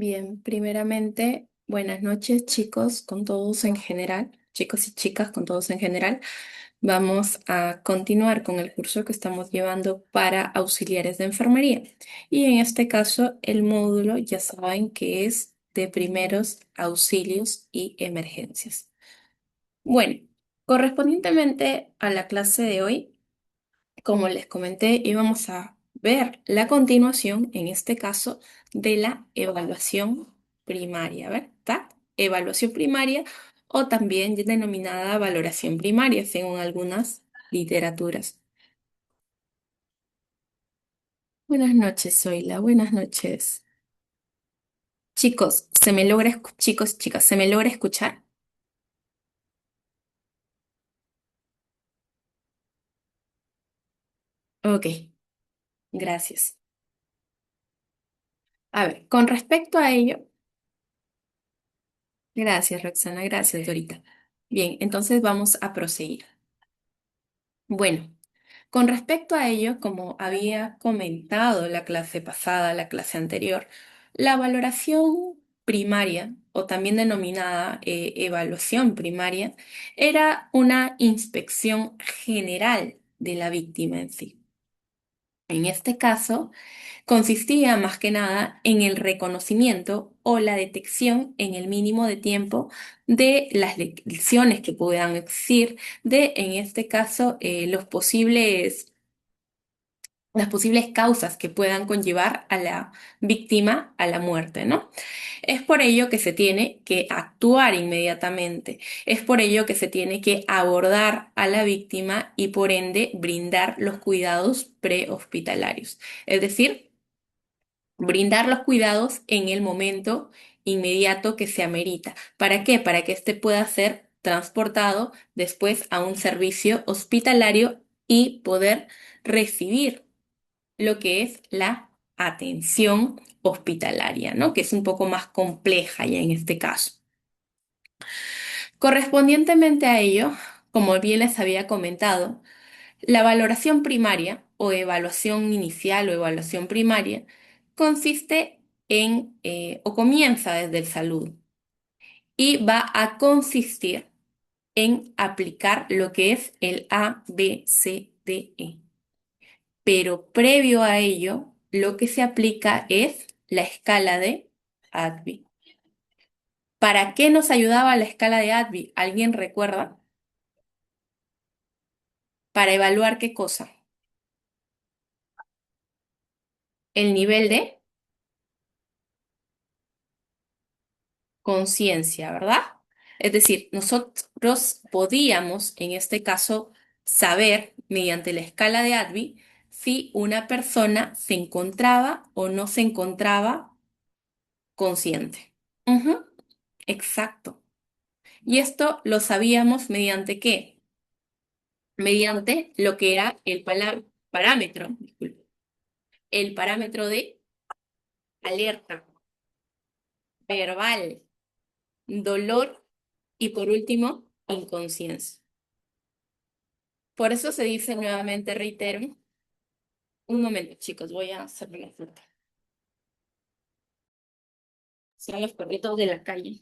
Bien, primeramente, buenas noches, chicos, con todos en general, chicos y chicas, con todos en general. Vamos a continuar con el curso que estamos llevando para auxiliares de enfermería. Y en este caso, el módulo ya saben que es de primeros auxilios y emergencias. Bueno, correspondientemente a la clase de hoy. Como les comenté, íbamos a ver la continuación, en este caso, de la evaluación primaria, ¿verdad? Evaluación primaria o también denominada valoración primaria, según algunas literaturas. Buenas noches, Zoila. Buenas noches. Chicos, chicos, chicas, ¿se me logra escuchar? Ok, gracias. A ver, con respecto a ello, gracias, Roxana, gracias, Dorita. Bien, entonces vamos a proseguir. Bueno. Con respecto a ello, como había comentado la clase pasada, la clase anterior, la valoración primaria, o también denominada evaluación primaria, era una inspección general de la víctima en sí. En este caso, consistía más que nada en el reconocimiento o la detección en el mínimo de tiempo de las lesiones que puedan existir, de, en este caso, las posibles causas que puedan conllevar a la víctima a la muerte, ¿no? Es por ello que se tiene que actuar inmediatamente, es por ello que se tiene que abordar a la víctima y por ende brindar los cuidados prehospitalarios, es decir, brindar los cuidados en el momento inmediato que se amerita. ¿Para qué? Para que éste pueda ser transportado después a un servicio hospitalario y poder recibir lo que es la atención hospitalaria, ¿no? Que es un poco más compleja ya en este caso. Correspondientemente a ello, como bien les había comentado, la valoración primaria o evaluación inicial o evaluación primaria consiste o comienza desde el salud y va a consistir en aplicar lo que es el ABCDE. Pero previo a ello, lo que se aplica es la escala de ADVI. ¿Para qué nos ayudaba la escala de ADVI? ¿Alguien recuerda? ¿Para evaluar qué cosa? El nivel de conciencia, ¿verdad? Es decir, nosotros podíamos, en este caso, saber mediante la escala de ADVI si una persona se encontraba o no se encontraba consciente. Ujú, exacto. Y esto lo sabíamos mediante qué? Mediante lo que era parámetro, disculpe, el parámetro de alerta, verbal, dolor y por último, inconsciencia. Por eso se dice nuevamente, reitero, un momento, chicos, voy a hacer la fruta. Son los perritos de la calle.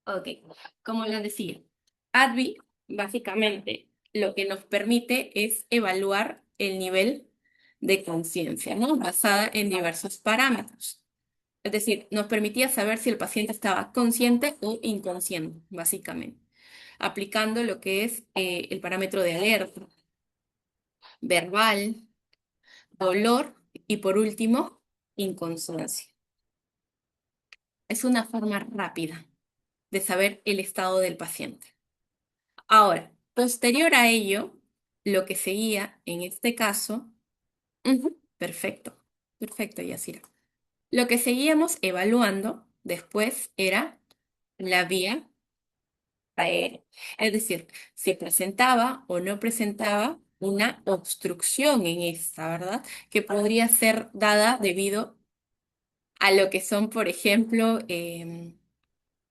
Ok, como les decía, ADVI básicamente lo que nos permite es evaluar el nivel de conciencia, ¿no? Basada en diversos parámetros. Es decir, nos permitía saber si el paciente estaba consciente o inconsciente, básicamente, aplicando lo que es el parámetro de alerta, verbal, dolor y por último, inconsciencia. Es una forma rápida de saber el estado del paciente. Ahora, posterior a ello, lo que seguía en este caso, ujú, perfecto, perfecto, Yasira. Lo que seguíamos evaluando después era la vía aérea. Es decir, si presentaba o no presentaba una obstrucción en esta, ¿verdad? Que podría ser dada debido a lo que son, por ejemplo,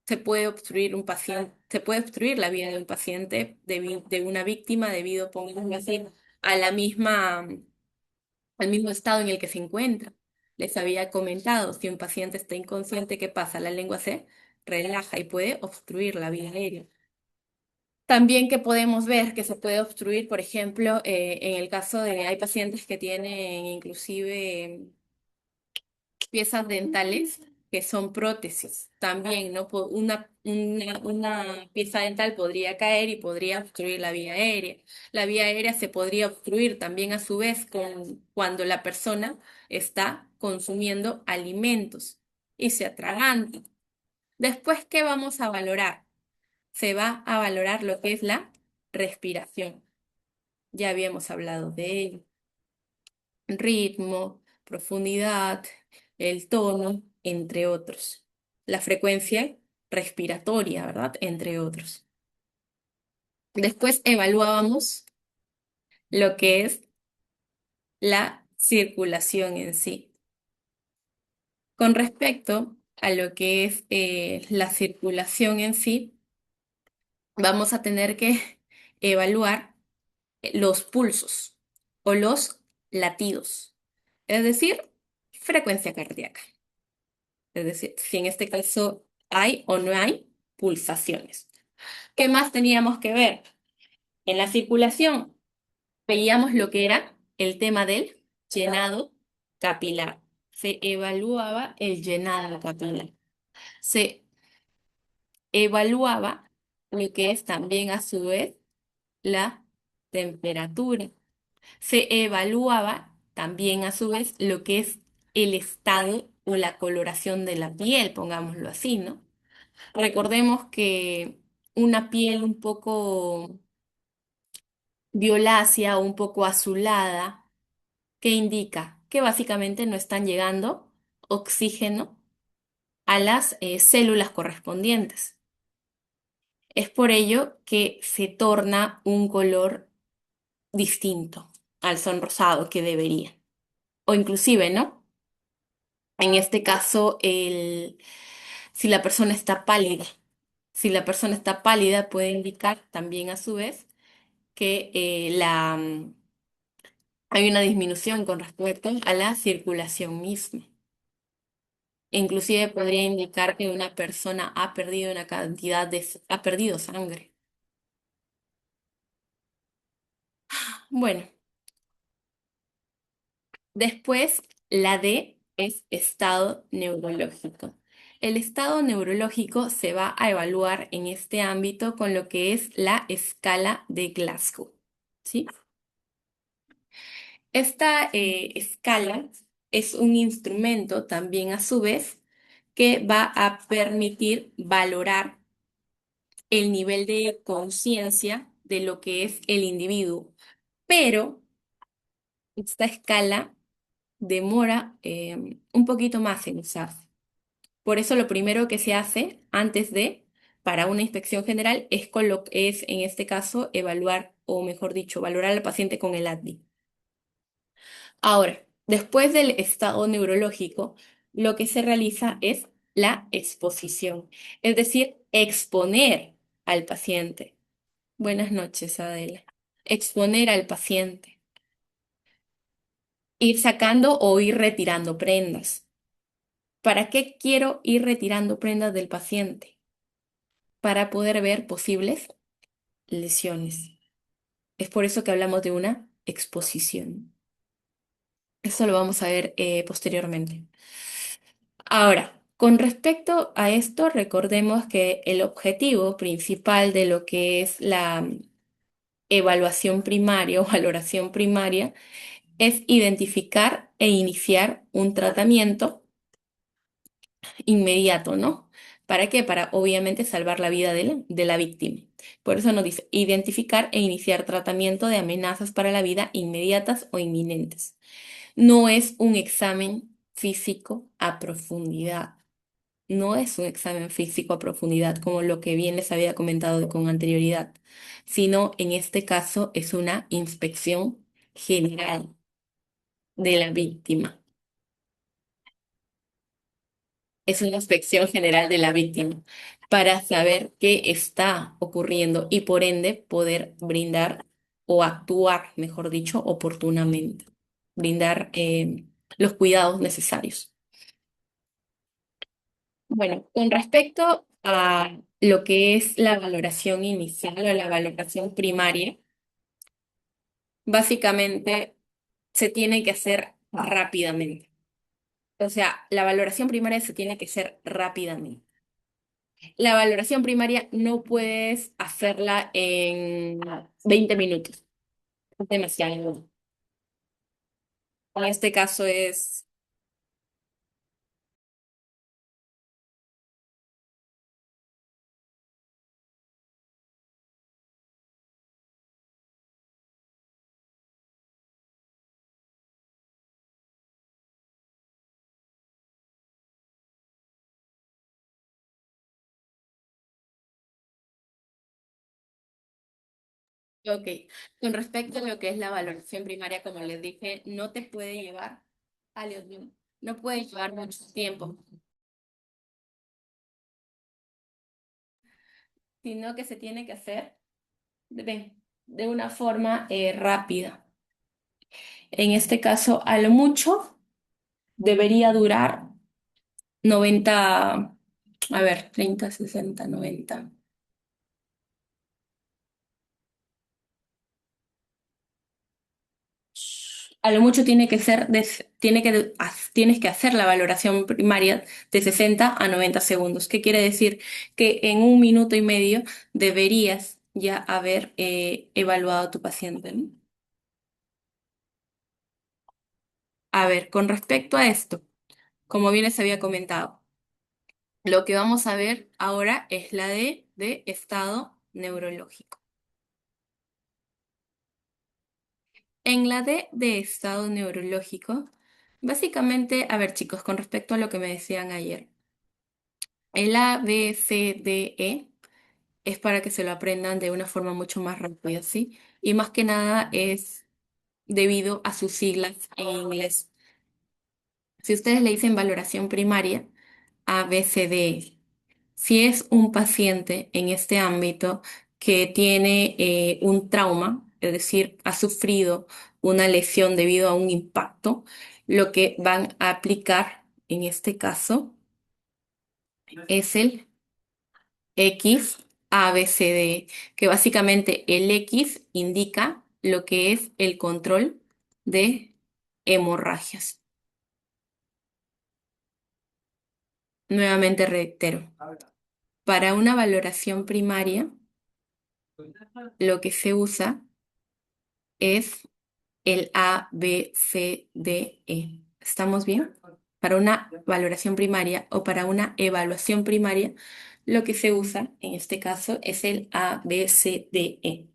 se puede obstruir la vida de un paciente, de una víctima, debido, pongámoslo así, a la misma, al mismo estado en el que se encuentra. Les había comentado, si un paciente está inconsciente, ¿qué pasa? La lengua se relaja y puede obstruir la vía aérea. También que podemos ver que se puede obstruir, por ejemplo, en el caso de, hay pacientes que tienen inclusive piezas dentales que son prótesis. También, ¿no? Una pieza dental podría caer y podría obstruir la vía aérea. La vía aérea se podría obstruir también a su vez cuando la persona está consumiendo alimentos y se atraganta. Después, ¿qué vamos a valorar? Se va a valorar lo que es la respiración. Ya habíamos hablado de ello. Ritmo, profundidad, el tono, entre otros. La frecuencia respiratoria, ¿verdad? Entre otros. Después evaluábamos lo que es la circulación en sí. Con respecto a lo que es la circulación en sí, vamos a tener que evaluar los pulsos o los latidos, es decir, frecuencia cardíaca. Es decir, si en este caso hay o no hay pulsaciones. ¿Qué más teníamos que ver? En la circulación veíamos lo que era el tema del llenado capilar. Se evaluaba el llenado capilar. Se evaluaba lo que es también a su vez la temperatura. Se evaluaba también a su vez lo que es el estado o la coloración de la piel, pongámoslo así, ¿no? Recordemos que una piel un poco violácea o un poco azulada, ¿qué indica? Que básicamente no están llegando oxígeno a las células correspondientes. Es por ello que se torna un color distinto al sonrosado que debería. O inclusive, ¿no? En este caso, si la persona está pálida. Si la persona está pálida, puede indicar también a su vez que hay una disminución con respecto a la circulación misma. Inclusive podría indicar que una persona ha perdido una cantidad ha perdido sangre. Bueno, después la D es estado neurológico. El estado neurológico se va a evaluar en este ámbito con lo que es la escala de Glasgow. ¿Sí? Esta escala es un instrumento también a su vez que va a permitir valorar el nivel de conciencia de lo que es el individuo. Pero esta escala demora un poquito más en usarse. Por eso lo primero que se hace para una inspección general, es en este caso evaluar, o mejor dicho, valorar al paciente con el ADVI. Ahora, después del estado neurológico, lo que se realiza es la exposición, es decir, exponer al paciente. Buenas noches, Adela. Exponer al paciente. Ir sacando o ir retirando prendas. ¿Para qué quiero ir retirando prendas del paciente? Para poder ver posibles lesiones. Es por eso que hablamos de una exposición. Eso lo vamos a ver posteriormente. Ahora, con respecto a esto, recordemos que el objetivo principal de lo que es la evaluación primaria o valoración primaria es identificar e iniciar un tratamiento inmediato, ¿no? ¿Para qué? Para obviamente salvar la vida de la víctima. Por eso nos dice identificar e iniciar tratamiento de amenazas para la vida inmediatas o inminentes. No es un examen físico a profundidad. No es un examen físico a profundidad como lo que bien les había comentado con anterioridad, sino en este caso es una inspección general de la víctima. Es una inspección general de la víctima para saber qué está ocurriendo y por ende poder brindar o actuar, mejor dicho, oportunamente, brindar los cuidados necesarios. Bueno, con respecto a lo que es la valoración inicial o la valoración primaria, básicamente se tiene que hacer rápidamente. O sea, la valoración primaria se tiene que hacer rápidamente. La valoración primaria no puedes hacerla en 20 minutos. Es demasiado. En este caso es, ok. Con respecto a lo que es la valoración primaria, como les dije, no te puede llevar, a Dios mío, no puede llevar mucho tiempo, sino que se tiene que hacer de una forma rápida. En este caso, a lo mucho debería durar 90, a ver, 30, 60, 90. A lo mucho tiene que ser tienes que hacer la valoración primaria de 60 a 90 segundos. ¿Qué quiere decir? Que en un minuto y medio deberías ya haber evaluado a tu paciente, ¿no? A ver, con respecto a esto, como bien les había comentado, lo que vamos a ver ahora es la de estado neurológico. En la de estado neurológico, básicamente, a ver chicos, con respecto a lo que me decían ayer, el A, B, C, D, E es para que se lo aprendan de una forma mucho más rápida, ¿sí? Y más que nada es debido a sus siglas en inglés. Si ustedes le dicen valoración primaria, A, B, C, D, E. Si es un paciente en este ámbito que tiene un trauma, es decir, ha sufrido una lesión debido a un impacto, lo que van a aplicar en este caso es el X, A, B, C, D, que básicamente el X indica lo que es el control de hemorragias. Nuevamente reitero, para una valoración primaria, lo que se usa es el A, B, C, D, E. ¿Estamos bien? Para una valoración primaria o para una evaluación primaria, lo que se usa en este caso es el A, B, C, D, E.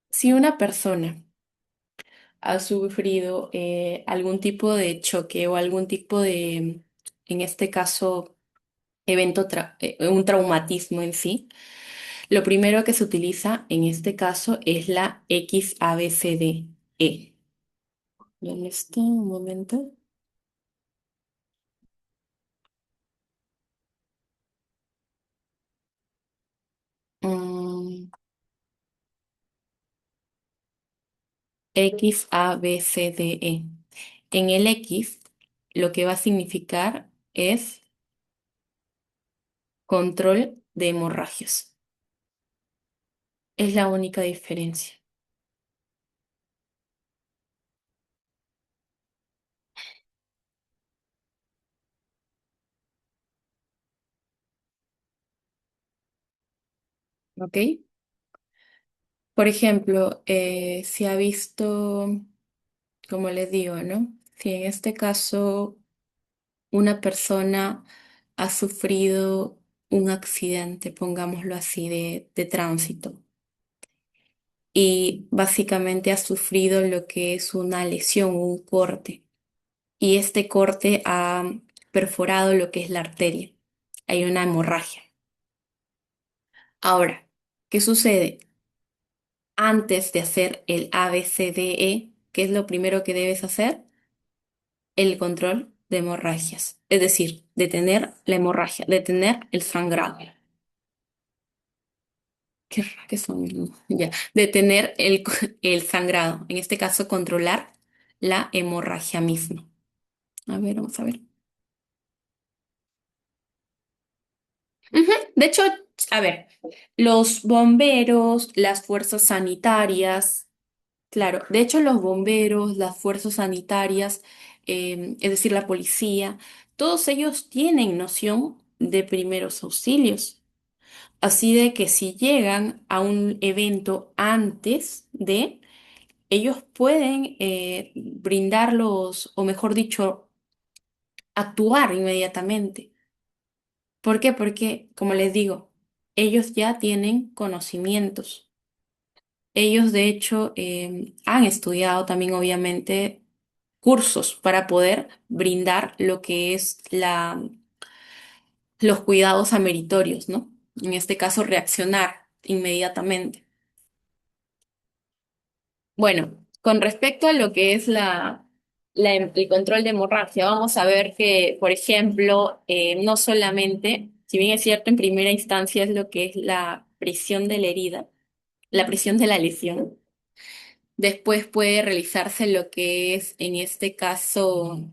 Si una persona ha sufrido algún tipo de choque o algún tipo de, en este caso, un traumatismo en sí, lo primero que se utiliza en este caso es la XABCDE. ¿Dónde está? Un momento. Mm, XABCDE. En el X, lo que va a significar es control de hemorragias. Es la única diferencia. ¿Ok? Por ejemplo, si ha visto, como les digo, ¿no? Si en este caso una persona ha sufrido un accidente, pongámoslo así, de tránsito, y básicamente ha sufrido lo que es una lesión, un corte, y este corte ha perforado lo que es la arteria. Hay una hemorragia. Ahora, ¿qué sucede? Antes de hacer el ABCDE, ¿qué es lo primero que debes hacer? El control. de hemorragias, es decir, detener la hemorragia, detener el sangrado. Qué raro que son, ya, detener el sangrado, en este caso controlar la hemorragia misma. A ver, vamos a ver. Ujú. De hecho, a ver, los bomberos, las fuerzas sanitarias, claro, de hecho los bomberos, las fuerzas sanitarias, es decir, la policía, todos ellos tienen noción de primeros auxilios. Así de que si llegan a un evento antes de, ellos pueden brindarlos, o mejor dicho, actuar inmediatamente. ¿Por qué? Porque, como les digo, ellos ya tienen conocimientos. Ellos, de hecho, han estudiado también, obviamente, cursos para poder brindar lo que es los cuidados ameritorios, ¿no? En este caso, reaccionar inmediatamente. Bueno, con respecto a lo que es el control de hemorragia, vamos a ver que, por ejemplo, no solamente, si bien es cierto, en primera instancia es lo que es la prisión de la herida, la prisión de la lesión, después puede realizarse lo que es, en este caso,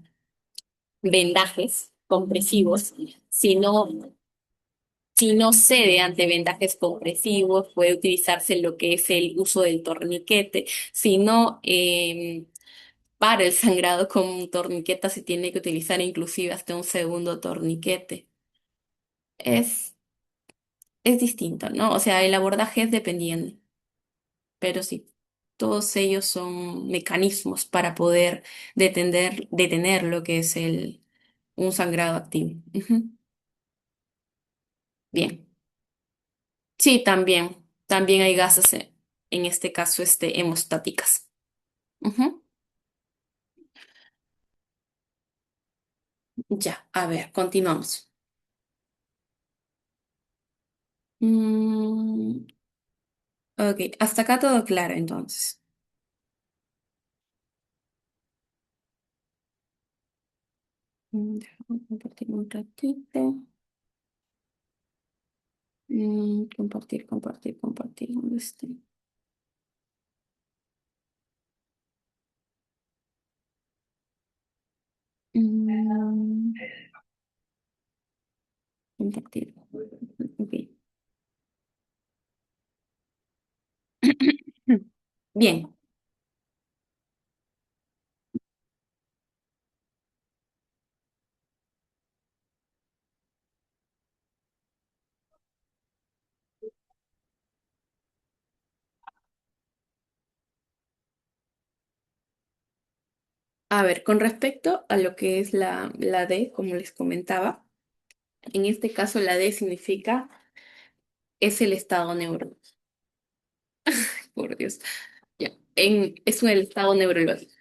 vendajes compresivos, si no, si no cede ante vendajes compresivos, puede utilizarse lo que es el uso del torniquete, si no, para el sangrado con torniqueta se tiene que utilizar inclusive hasta un segundo torniquete. Es, es distinto, ¿no? O sea, el abordaje es dependiendo, pero sí, todos ellos son mecanismos para poder detener lo que es un sangrado activo. Ujú. Bien. Sí, también hay gases, en este caso, hemostáticas. Ujú. Ya, a ver, continuamos. Mm, ok, hasta acá todo claro entonces. Déjame compartir un ratito. Compartir. ¿Dónde está? Mm, compartir. Ok. Bien, a ver, con respecto a lo que es la D, como les comentaba, en este caso la D significa es el estado neurológico, por Dios. Ya, es el estado neurológico.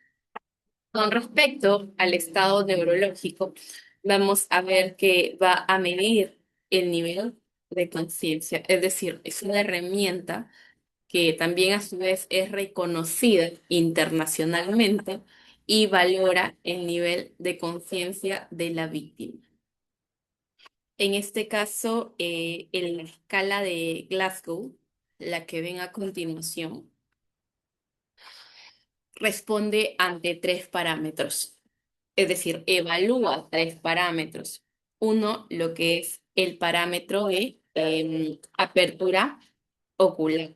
Con respecto al estado neurológico, vamos a ver que va a medir el nivel de conciencia, es decir, es una herramienta que también a su vez es reconocida internacionalmente y valora el nivel de conciencia de la víctima. En este caso, en la escala de Glasgow, la que ven a continuación, responde ante tres parámetros. Es decir, evalúa tres parámetros. Uno, lo que es el parámetro de apertura ocular.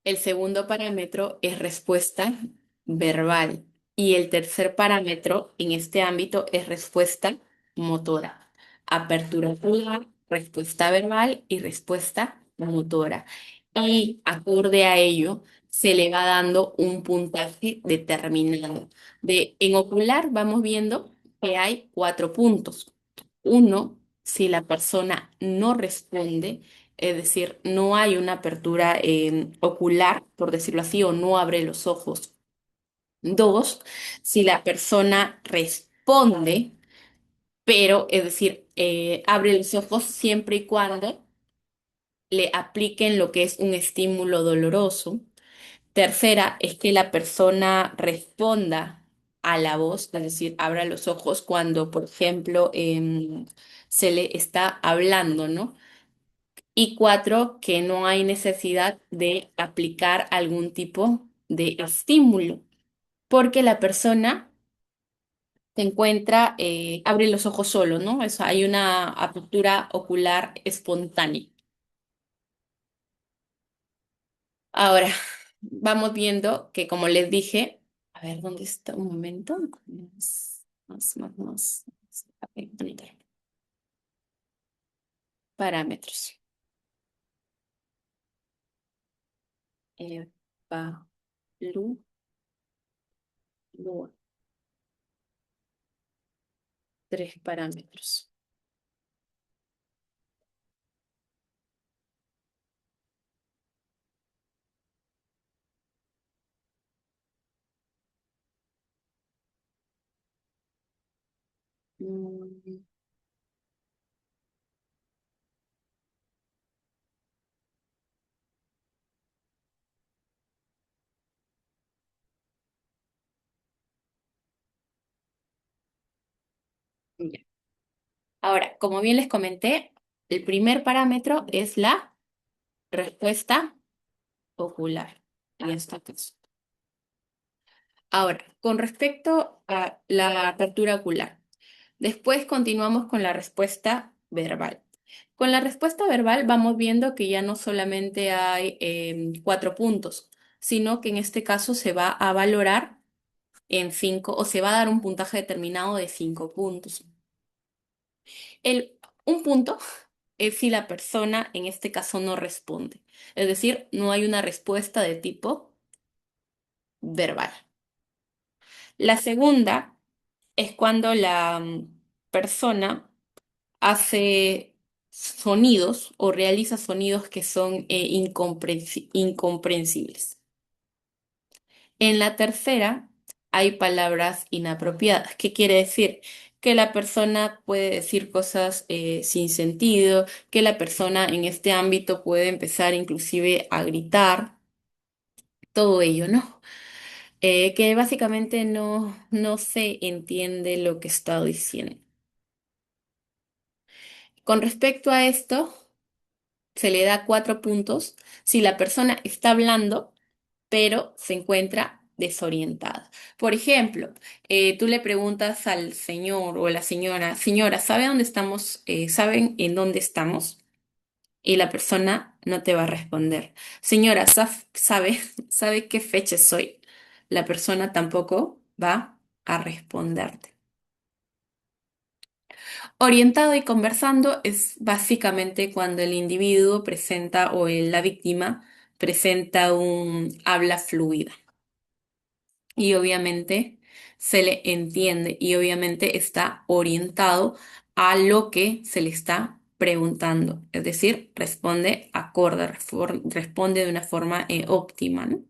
El segundo parámetro es respuesta verbal. Y el tercer parámetro en este ámbito es respuesta motora. Apertura ocular, respuesta verbal y respuesta motora. Y acorde a ello, se le va dando un puntaje determinado. En ocular vamos viendo que hay 4 puntos. Uno, si la persona no responde, es decir, no hay una apertura ocular, por decirlo así, o no abre los ojos. Dos, si la persona responde, pero, es decir, abre los ojos siempre y cuando le apliquen lo que es un estímulo doloroso. Tercera es que la persona responda a la voz, es decir, abra los ojos cuando, por ejemplo, se le está hablando, ¿no? Y cuatro, que no hay necesidad de aplicar algún tipo de estímulo, porque la persona se encuentra, abre los ojos solo, ¿no? Hay una apertura ocular espontánea. Ahora, vamos viendo que, como les dije, a ver, ¿dónde está? Un momento. Más. Ok, monitor. Parámetros. Evaluar 3 parámetros. Mm, ya. Ahora, como bien les comenté, el primer parámetro es la respuesta ocular. En este caso. Ahora, con respecto a la apertura ocular, después continuamos con la respuesta verbal. Con la respuesta verbal vamos viendo que ya no solamente hay 4 puntos, sino que en este caso se va a valorar en 5 o se va a dar un puntaje determinado de 5 puntos. Un punto es si la persona en este caso no responde, es decir, no hay una respuesta de tipo verbal. La segunda es cuando la persona hace sonidos o realiza sonidos que son incomprensibles. En la tercera hay palabras inapropiadas. ¿Qué quiere decir? Que la persona puede decir cosas sin sentido, que la persona en este ámbito puede empezar inclusive a gritar, todo ello, ¿no? Que básicamente no se entiende lo que está diciendo. Con respecto a esto, se le da 4 puntos si la persona está hablando, pero se encuentra desorientada. Por ejemplo, tú le preguntas al señor o a la señora, señora, ¿sabe dónde estamos? ¿Saben en dónde estamos? Y la persona no te va a responder. Señora, ¿sabe, sabe qué fecha es hoy? La persona tampoco va a responderte. Orientado y conversando es básicamente cuando el individuo presenta o la víctima presenta un habla fluida y obviamente se le entiende y obviamente está orientado a lo que se le está preguntando, es decir, responde acorde, responde de una forma óptima, ¿no?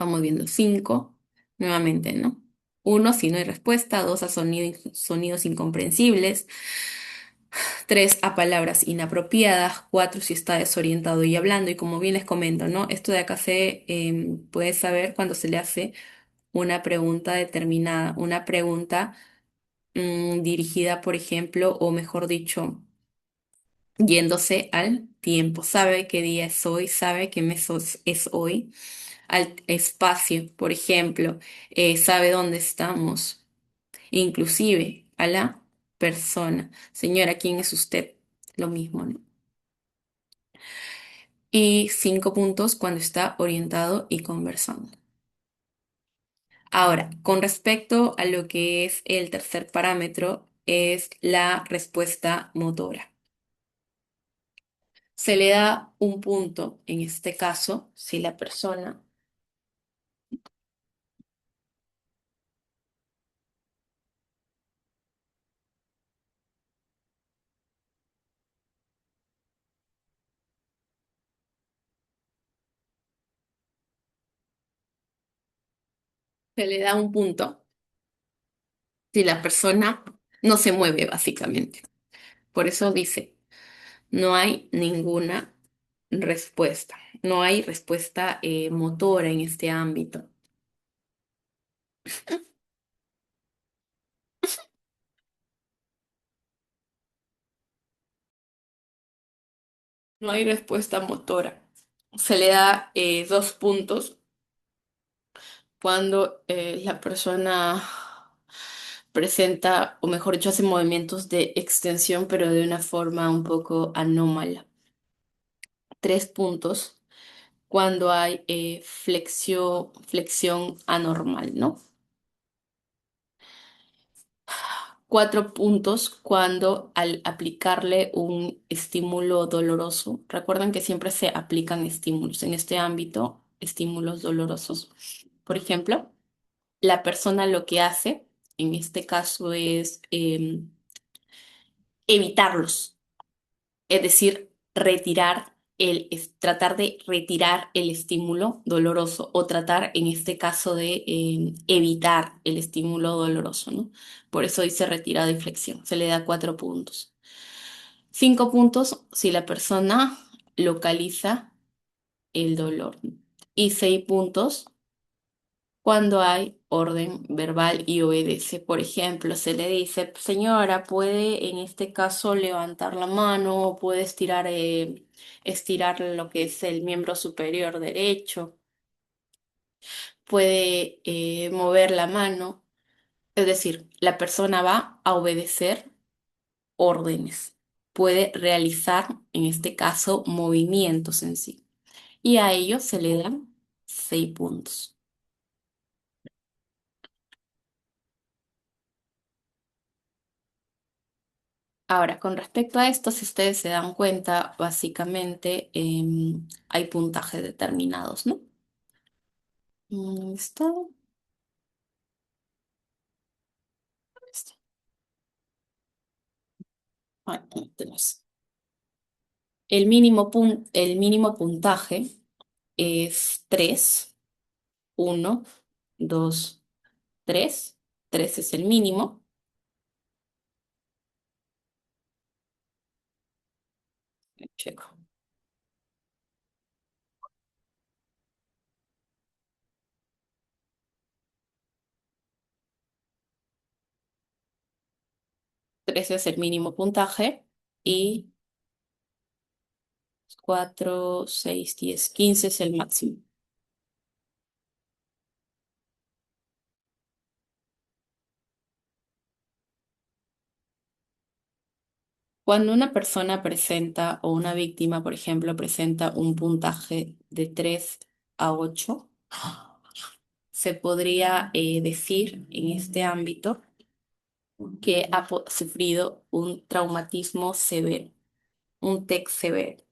Vamos viendo 5, nuevamente, ¿no? Uno, si no hay respuesta. Dos, a sonidos incomprensibles. Tres, a palabras inapropiadas. Cuatro, si está desorientado y hablando. Y como bien les comento, ¿no? Esto de acá se puede saber cuando se le hace una pregunta determinada, una pregunta dirigida, por ejemplo, o mejor dicho, yéndose al tiempo. ¿Sabe qué día es hoy? ¿Sabe qué mes es hoy? Al espacio, por ejemplo, ¿sabe dónde estamos? Inclusive a la persona. Señora, ¿quién es usted? Lo mismo, ¿no? Y 5 puntos cuando está orientado y conversando. Ahora, con respecto a lo que es el tercer parámetro, es la respuesta motora. Se le da un punto, en este caso, si la persona se le da un punto si la persona no se mueve, básicamente. Por eso dice, no hay ninguna respuesta, no hay respuesta motora en este ámbito. No hay respuesta motora. Se le da 2 puntos cuando la persona presenta, o mejor dicho, hace movimientos de extensión, pero de una forma un poco anómala. 3 puntos cuando hay flexión anormal, ¿no? 4 puntos cuando al aplicarle un estímulo doloroso, recuerden que siempre se aplican estímulos en este ámbito, estímulos dolorosos. Por ejemplo, la persona lo que hace, en este caso, es evitarlos, es decir, tratar de retirar el estímulo doloroso o tratar, en este caso, de evitar el estímulo doloroso, ¿no? Por eso dice retirada y flexión. Se le da 4 puntos. 5 puntos si la persona localiza el dolor. Y 6 puntos cuando hay orden verbal y obedece. Por ejemplo, se le dice, señora, puede en este caso levantar la mano o puede estirar lo que es el miembro superior derecho, puede mover la mano. Es decir, la persona va a obedecer órdenes, puede realizar, en este caso, movimientos en sí. Y a ello se le dan 6 puntos. Ahora, con respecto a esto, si ustedes se dan cuenta, básicamente hay puntajes determinados, ¿no? ¿Esto? Esto. Ah, no, tenemos. El mínimo puntaje es 3, 1, 2, 3. 3 es el mínimo. Checo. 3 es el mínimo puntaje y 4, 6, 10, 15 es el máximo. Cuando una persona presenta o una víctima, por ejemplo, presenta un puntaje de 3 a 8, se podría decir en este ámbito que ha sufrido un traumatismo severo, un TEC severo.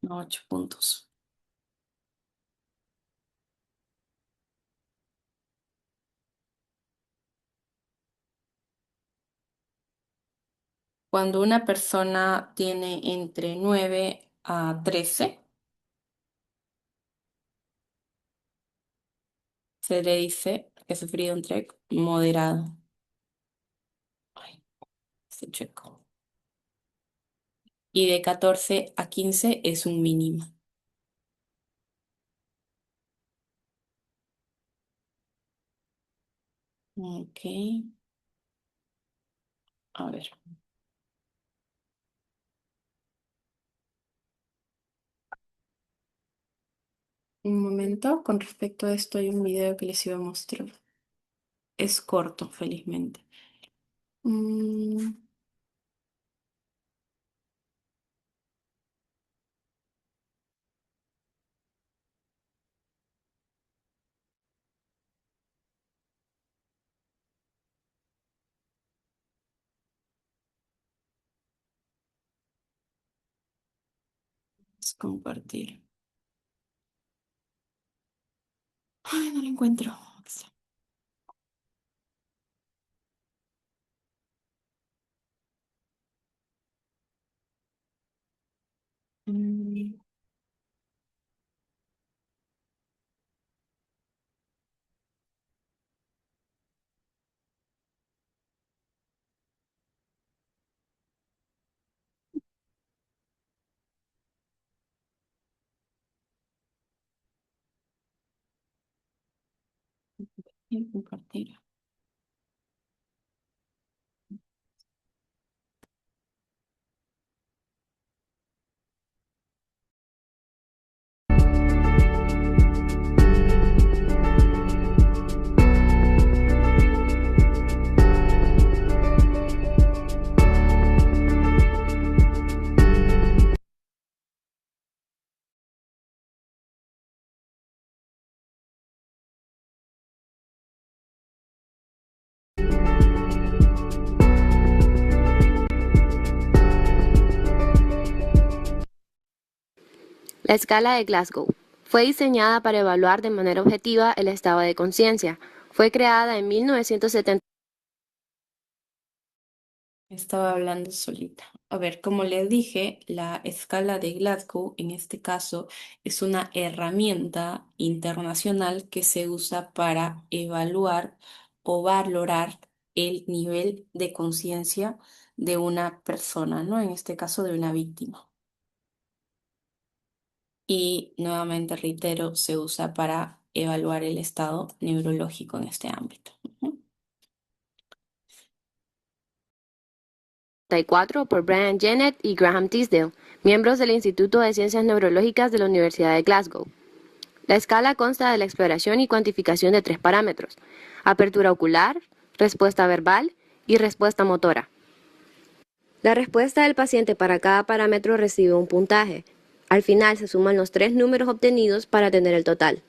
8 puntos. Cuando una persona tiene entre 9 a 13, se le dice que ha sufrido un TEC moderado. Ay, este checo. Y de 14 a 15 es un mínimo. Ok, a ver. Un momento, con respecto a esto hay un video que les iba a mostrar. Es corto, felizmente. Mm, es compartir. Ay, no lo encuentro. Mm, compartir. La escala de Glasgow fue diseñada para evaluar de manera objetiva el estado de conciencia. Fue creada en 1970. Estaba hablando solita. A ver, como les dije, la escala de Glasgow, en este caso, es una herramienta internacional que se usa para evaluar o valorar el nivel de conciencia de una persona, ¿no? En este caso, de una víctima. Y nuevamente reitero, se usa para evaluar el estado neurológico en este ámbito. Ujú. Por Brian Jennett y Graham Tisdale, miembros del Instituto de Ciencias Neurológicas de la Universidad de Glasgow. La escala consta de la exploración y cuantificación de 3 parámetros: apertura ocular, respuesta verbal y respuesta motora. La respuesta del paciente para cada parámetro recibe un puntaje. Al final se suman los 3 números obtenidos para tener el total.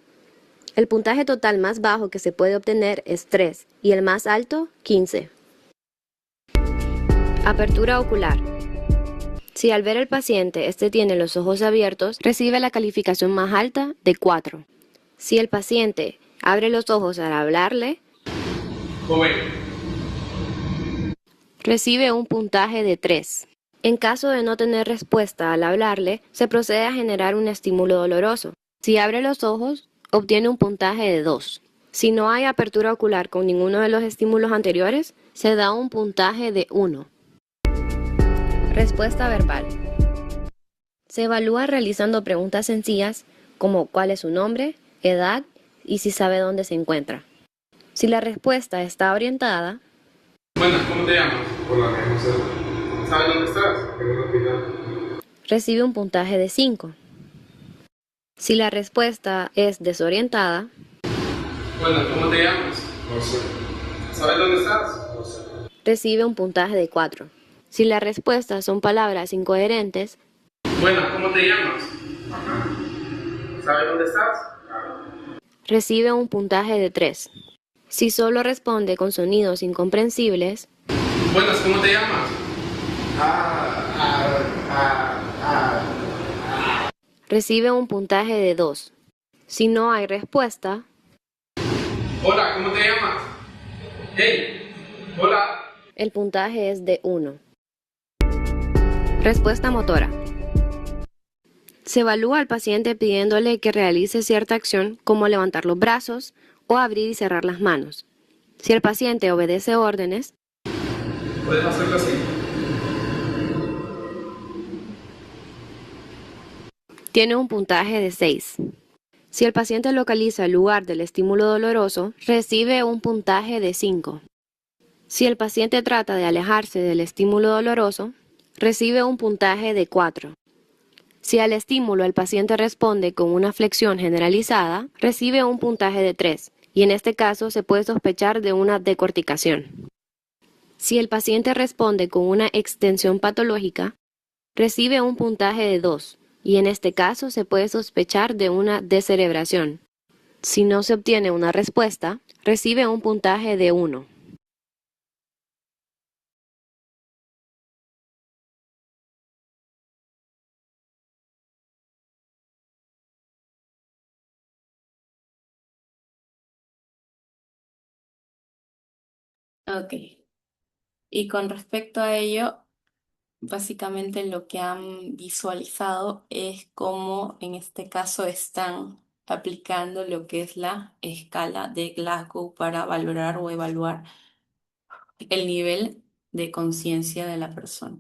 El puntaje total más bajo que se puede obtener es 3 y el más alto 15. Apertura ocular. Si al ver al paciente este tiene los ojos abiertos, recibe la calificación más alta de 4. Si el paciente abre los ojos al hablarle, joven, recibe un puntaje de 3. En caso de no tener respuesta al hablarle, se procede a generar un estímulo doloroso. Si abre los ojos, obtiene un puntaje de 2. Si no hay apertura ocular con ninguno de los estímulos anteriores, se da un puntaje de 1. Respuesta verbal. Se evalúa realizando preguntas sencillas como cuál es su nombre, edad y si sabe dónde se encuentra. Si la respuesta está orientada, Buenas, ¿cómo te llamas? Hola, me llamo César. ¿Sabes dónde estás? En el hospital. recibe un puntaje de 5. Si la respuesta es desorientada, Buenas, ¿cómo te llamas? No sé. ¿Sabes dónde estás? No sé. recibe un puntaje de 4. Si la respuesta son palabras incoherentes, Buenas, ¿cómo te llamas? Ajá. ¿Sabes dónde estás? recibe un puntaje de 3. Si solo responde con sonidos incomprensibles, Buenas, ¿cómo te llamas? recibe un puntaje de 2. Si no hay respuesta, Hola, ¿cómo te llamas? Hey, hola. el puntaje es de 1. Respuesta motora. Se evalúa al paciente pidiéndole que realice cierta acción como levantar los brazos o abrir y cerrar las manos. Si el paciente obedece órdenes, ¿Puedes hacerlo así? tiene un puntaje de 6. Si el paciente localiza el lugar del estímulo doloroso, recibe un puntaje de 5. Si el paciente trata de alejarse del estímulo doloroso, recibe un puntaje de 4. Si al estímulo el paciente responde con una flexión generalizada, recibe un puntaje de 3, y en este caso se puede sospechar de una decorticación. Si el paciente responde con una extensión patológica, recibe un puntaje de 2, y en este caso se puede sospechar de una descerebración. Si no se obtiene una respuesta, recibe un puntaje de 1. Ok. Y con respecto a ello, básicamente lo que han visualizado es cómo en este caso están aplicando lo que es la escala de Glasgow para valorar o evaluar el nivel de conciencia de la persona.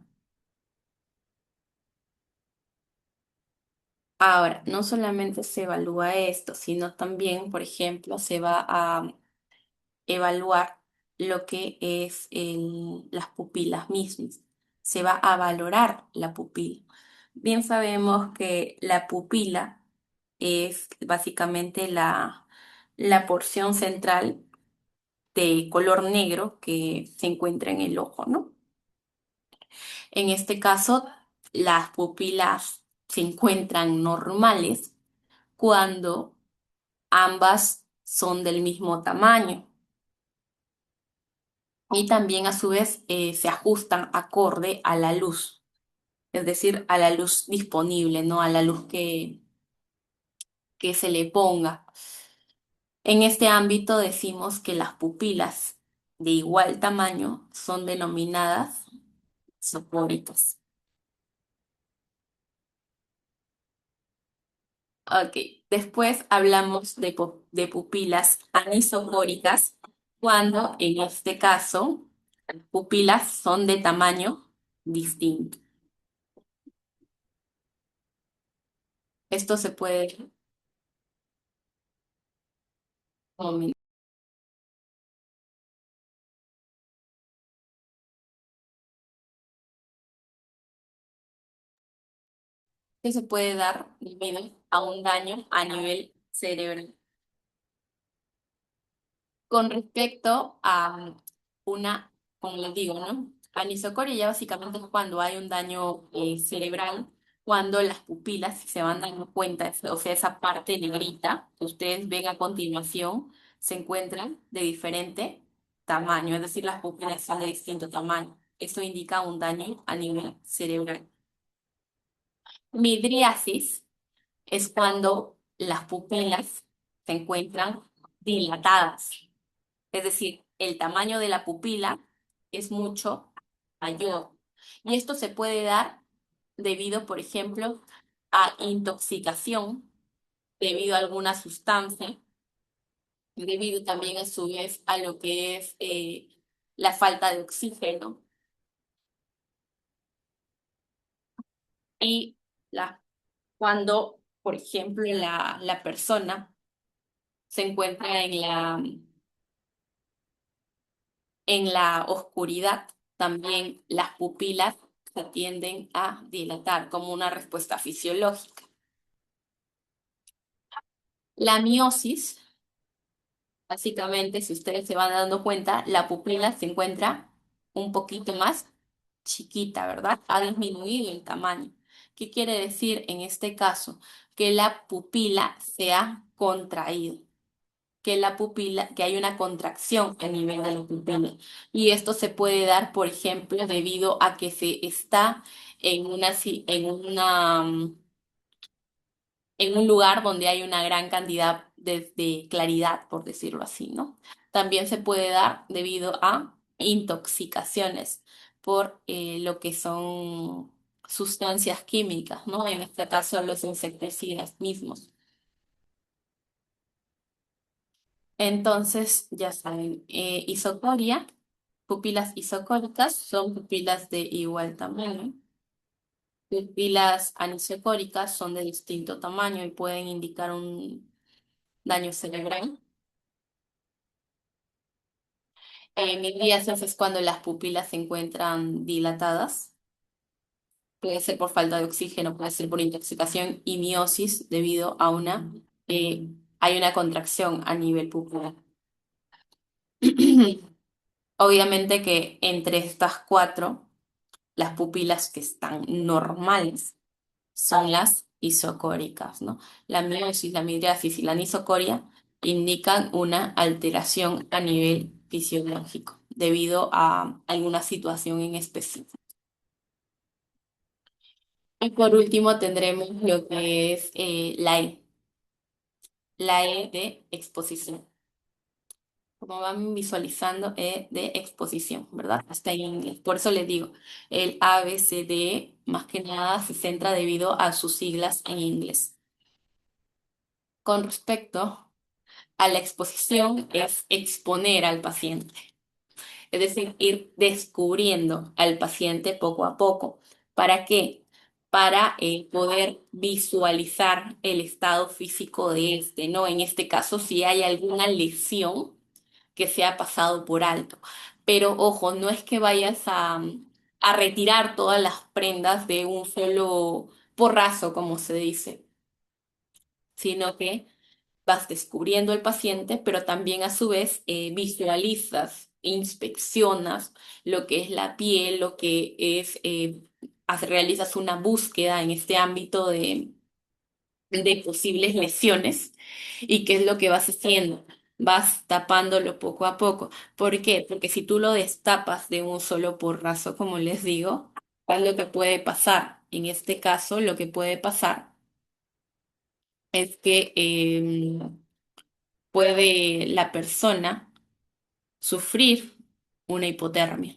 Ahora, no solamente se evalúa esto, sino también, por ejemplo, se va a evaluar lo que es las pupilas mismas. Se va a valorar la pupila. Bien sabemos que la pupila es básicamente la porción central de color negro que se encuentra en el ojo, ¿no? En este caso, las pupilas se encuentran normales cuando ambas son del mismo tamaño y también a su vez se ajustan acorde a la luz, es decir, a la luz disponible, no a la luz que se le ponga. En este ámbito decimos que las pupilas de igual tamaño son denominadas isocóricas. Ok, después hablamos de pupilas anisocóricas, cuando en este caso las pupilas son de tamaño distinto. Esto se puede, que se puede dar debido a un daño a nivel cerebral. Con respecto a una, como les digo, ¿no? Anisocoria ya básicamente es cuando hay un daño cerebral, cuando las pupilas, si se van dando cuenta, o sea, esa parte negrita que ustedes ven a continuación, se encuentran de diferente tamaño, es decir, las pupilas son de distinto tamaño. Esto indica un daño a nivel cerebral. Midriasis es cuando las pupilas se encuentran dilatadas. Es decir, el tamaño de la pupila es mucho mayor. Y esto se puede dar debido, por ejemplo, a intoxicación, debido a alguna sustancia, debido también a su vez a lo que es la falta de oxígeno y cuando, por ejemplo, la persona se encuentra en la oscuridad, también las pupilas se tienden a dilatar como una respuesta fisiológica. La miosis, básicamente, si ustedes se van dando cuenta, la pupila se encuentra un poquito más chiquita, ¿verdad? Ha disminuido el tamaño. ¿Qué quiere decir en este caso? Que la pupila se ha contraído, que la pupila, que hay una contracción a nivel de la pupila. Y esto se puede dar, por ejemplo, debido a que se está en un lugar donde hay una gran cantidad de claridad, por decirlo así, ¿no? También se puede dar debido a intoxicaciones por lo que son sustancias químicas, ¿no? En este caso, los insecticidas mismos. Entonces, ya saben, isocoria, pupilas isocóricas son pupilas de igual tamaño. Pupilas anisocóricas son de distinto tamaño y pueden indicar un daño cerebral. Midriasis es cuando las pupilas se encuentran dilatadas. Puede ser por falta de oxígeno, puede ser por intoxicación y miosis debido a hay una contracción a nivel pupilar. Obviamente que entre estas cuatro, las pupilas que están normales son las isocóricas, ¿no? La miosis, la midriasis y la anisocoria indican una alteración a nivel fisiológico debido a alguna situación en específico. Y por último tendremos lo que es la E de exposición. Como van visualizando, E de exposición, ¿verdad? Está en inglés. Por eso les digo, el A, B, C, D, E, más que nada se centra debido a sus siglas en inglés. Con respecto a la exposición, es exponer al paciente. Es decir, ir descubriendo al paciente poco a poco. ¿Para qué? Para poder visualizar el estado físico de este, ¿no? En este caso, si hay alguna lesión que se ha pasado por alto. Pero ojo, no es que vayas a retirar todas las prendas de un solo porrazo, como se dice, sino que vas descubriendo el paciente, pero también a su vez visualizas, inspeccionas lo que es la piel, lo que es, realizas una búsqueda en este ámbito de posibles lesiones y qué es lo que vas haciendo. Vas tapándolo poco a poco. ¿Por qué? Porque si tú lo destapas de un solo porrazo, como les digo, ¿qué es lo que puede pasar? En este caso, lo que puede pasar es que puede la persona sufrir una hipotermia.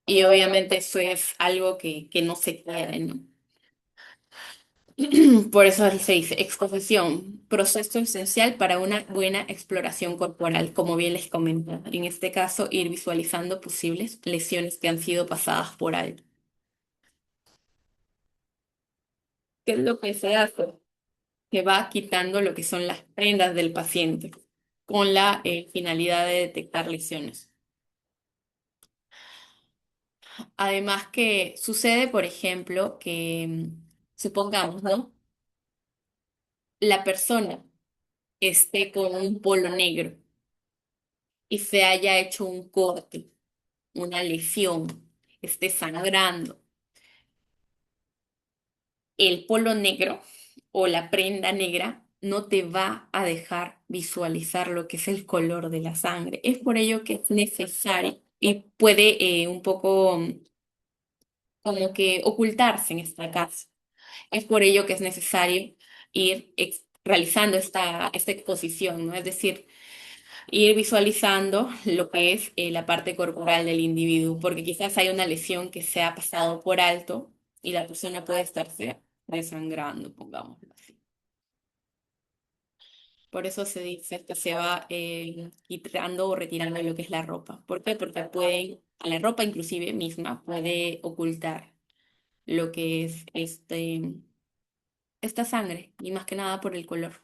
Y obviamente eso es algo que no se quiere, ¿no? Por eso se dice exposición, proceso esencial para una buena exploración corporal, como bien les comento. En este caso, ir visualizando posibles lesiones que han sido pasadas por alto. ¿Qué es lo que se hace? Se va quitando lo que son las prendas del paciente con la finalidad de detectar lesiones. Además que sucede, por ejemplo, que supongamos, ¿no? La persona esté con un polo negro y se haya hecho un corte, una lesión, esté sangrando. El polo negro o la prenda negra no te va a dejar visualizar lo que es el color de la sangre. Es por ello que es necesario y puede un poco como que ocultarse en esta casa. Es por ello que es necesario ir realizando esta exposición, ¿no? Es decir, ir visualizando lo que es la parte corporal del individuo, porque quizás hay una lesión que se ha pasado por alto y la persona puede estarse desangrando, pongámoslo así. Por eso se dice que se va quitando o retirando lo que es la ropa. ¿Por qué? Porque pueden, la ropa inclusive misma puede ocultar lo que es esta sangre, y más que nada por el color.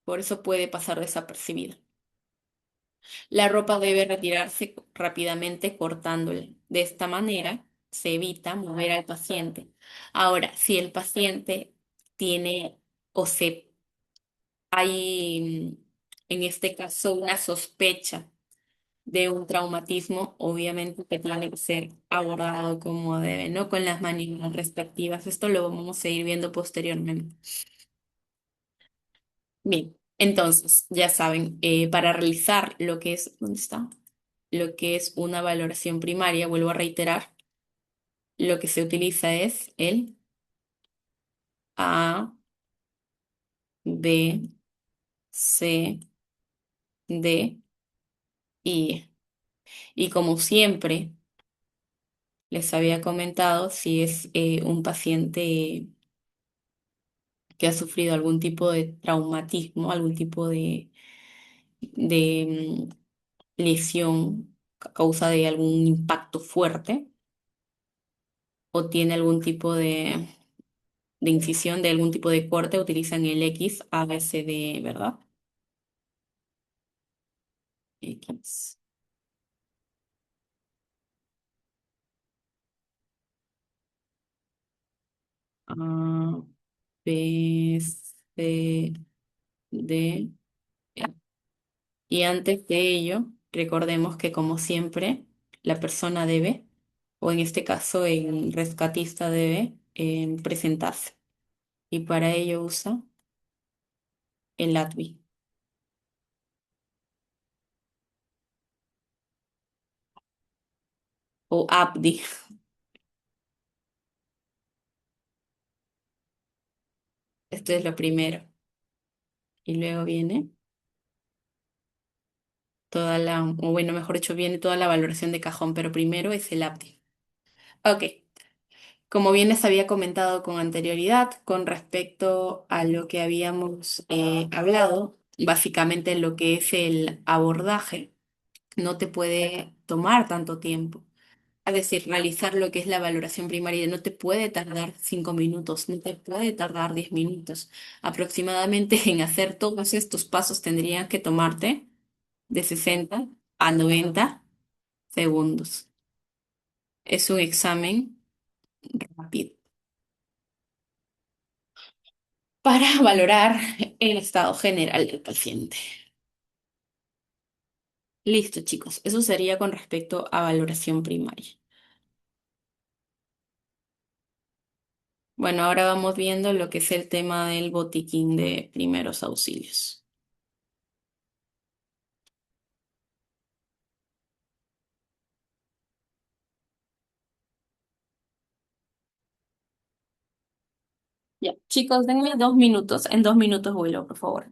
Por eso puede pasar desapercibida. La ropa debe retirarse rápidamente cortándola. De esta manera se evita mover al paciente. Ahora, si el paciente tiene o se hay en este caso una sospecha de un traumatismo, obviamente que tiene que ser abordado como debe, ¿no? Con las maneras respectivas. Esto lo vamos a ir viendo posteriormente. Bien, entonces, ya saben, para realizar lo que es, ¿dónde está? Lo que es una valoración primaria, vuelvo a reiterar, lo que se utiliza es el A, B, C, D, I. Y como siempre les había comentado, si es un paciente que ha sufrido algún tipo de traumatismo, algún tipo de lesión a causa de algún impacto fuerte, o tiene algún tipo de incisión, de algún tipo de corte, utilizan el X, A, B, C, D, ¿verdad? X. A, B, C, D. E. Y antes de ello, recordemos que como siempre, la persona debe, o en este caso el rescatista debe, presentarse. Y para ello usa el ATVI o APDI. Esto es lo primero. Y luego viene toda la, o bueno, mejor dicho, viene toda la valoración de cajón, pero primero es el APDI. Ok, como bien les había comentado con anterioridad, con respecto a lo que habíamos hablado, básicamente lo que es el abordaje no te puede tomar tanto tiempo. Es decir, realizar lo que es la valoración primaria no te puede tardar 5 minutos, no te puede tardar 10 minutos. Aproximadamente en hacer todos estos pasos tendrían que tomarte de 60 a 90 segundos. Es un examen rápido para valorar el estado general del paciente. Listo, chicos. Eso sería con respecto a valoración primaria. Bueno, ahora vamos viendo lo que es el tema del botiquín de primeros auxilios. Ya, chicos, denme 2 minutos. En 2 minutos vuelo, por favor.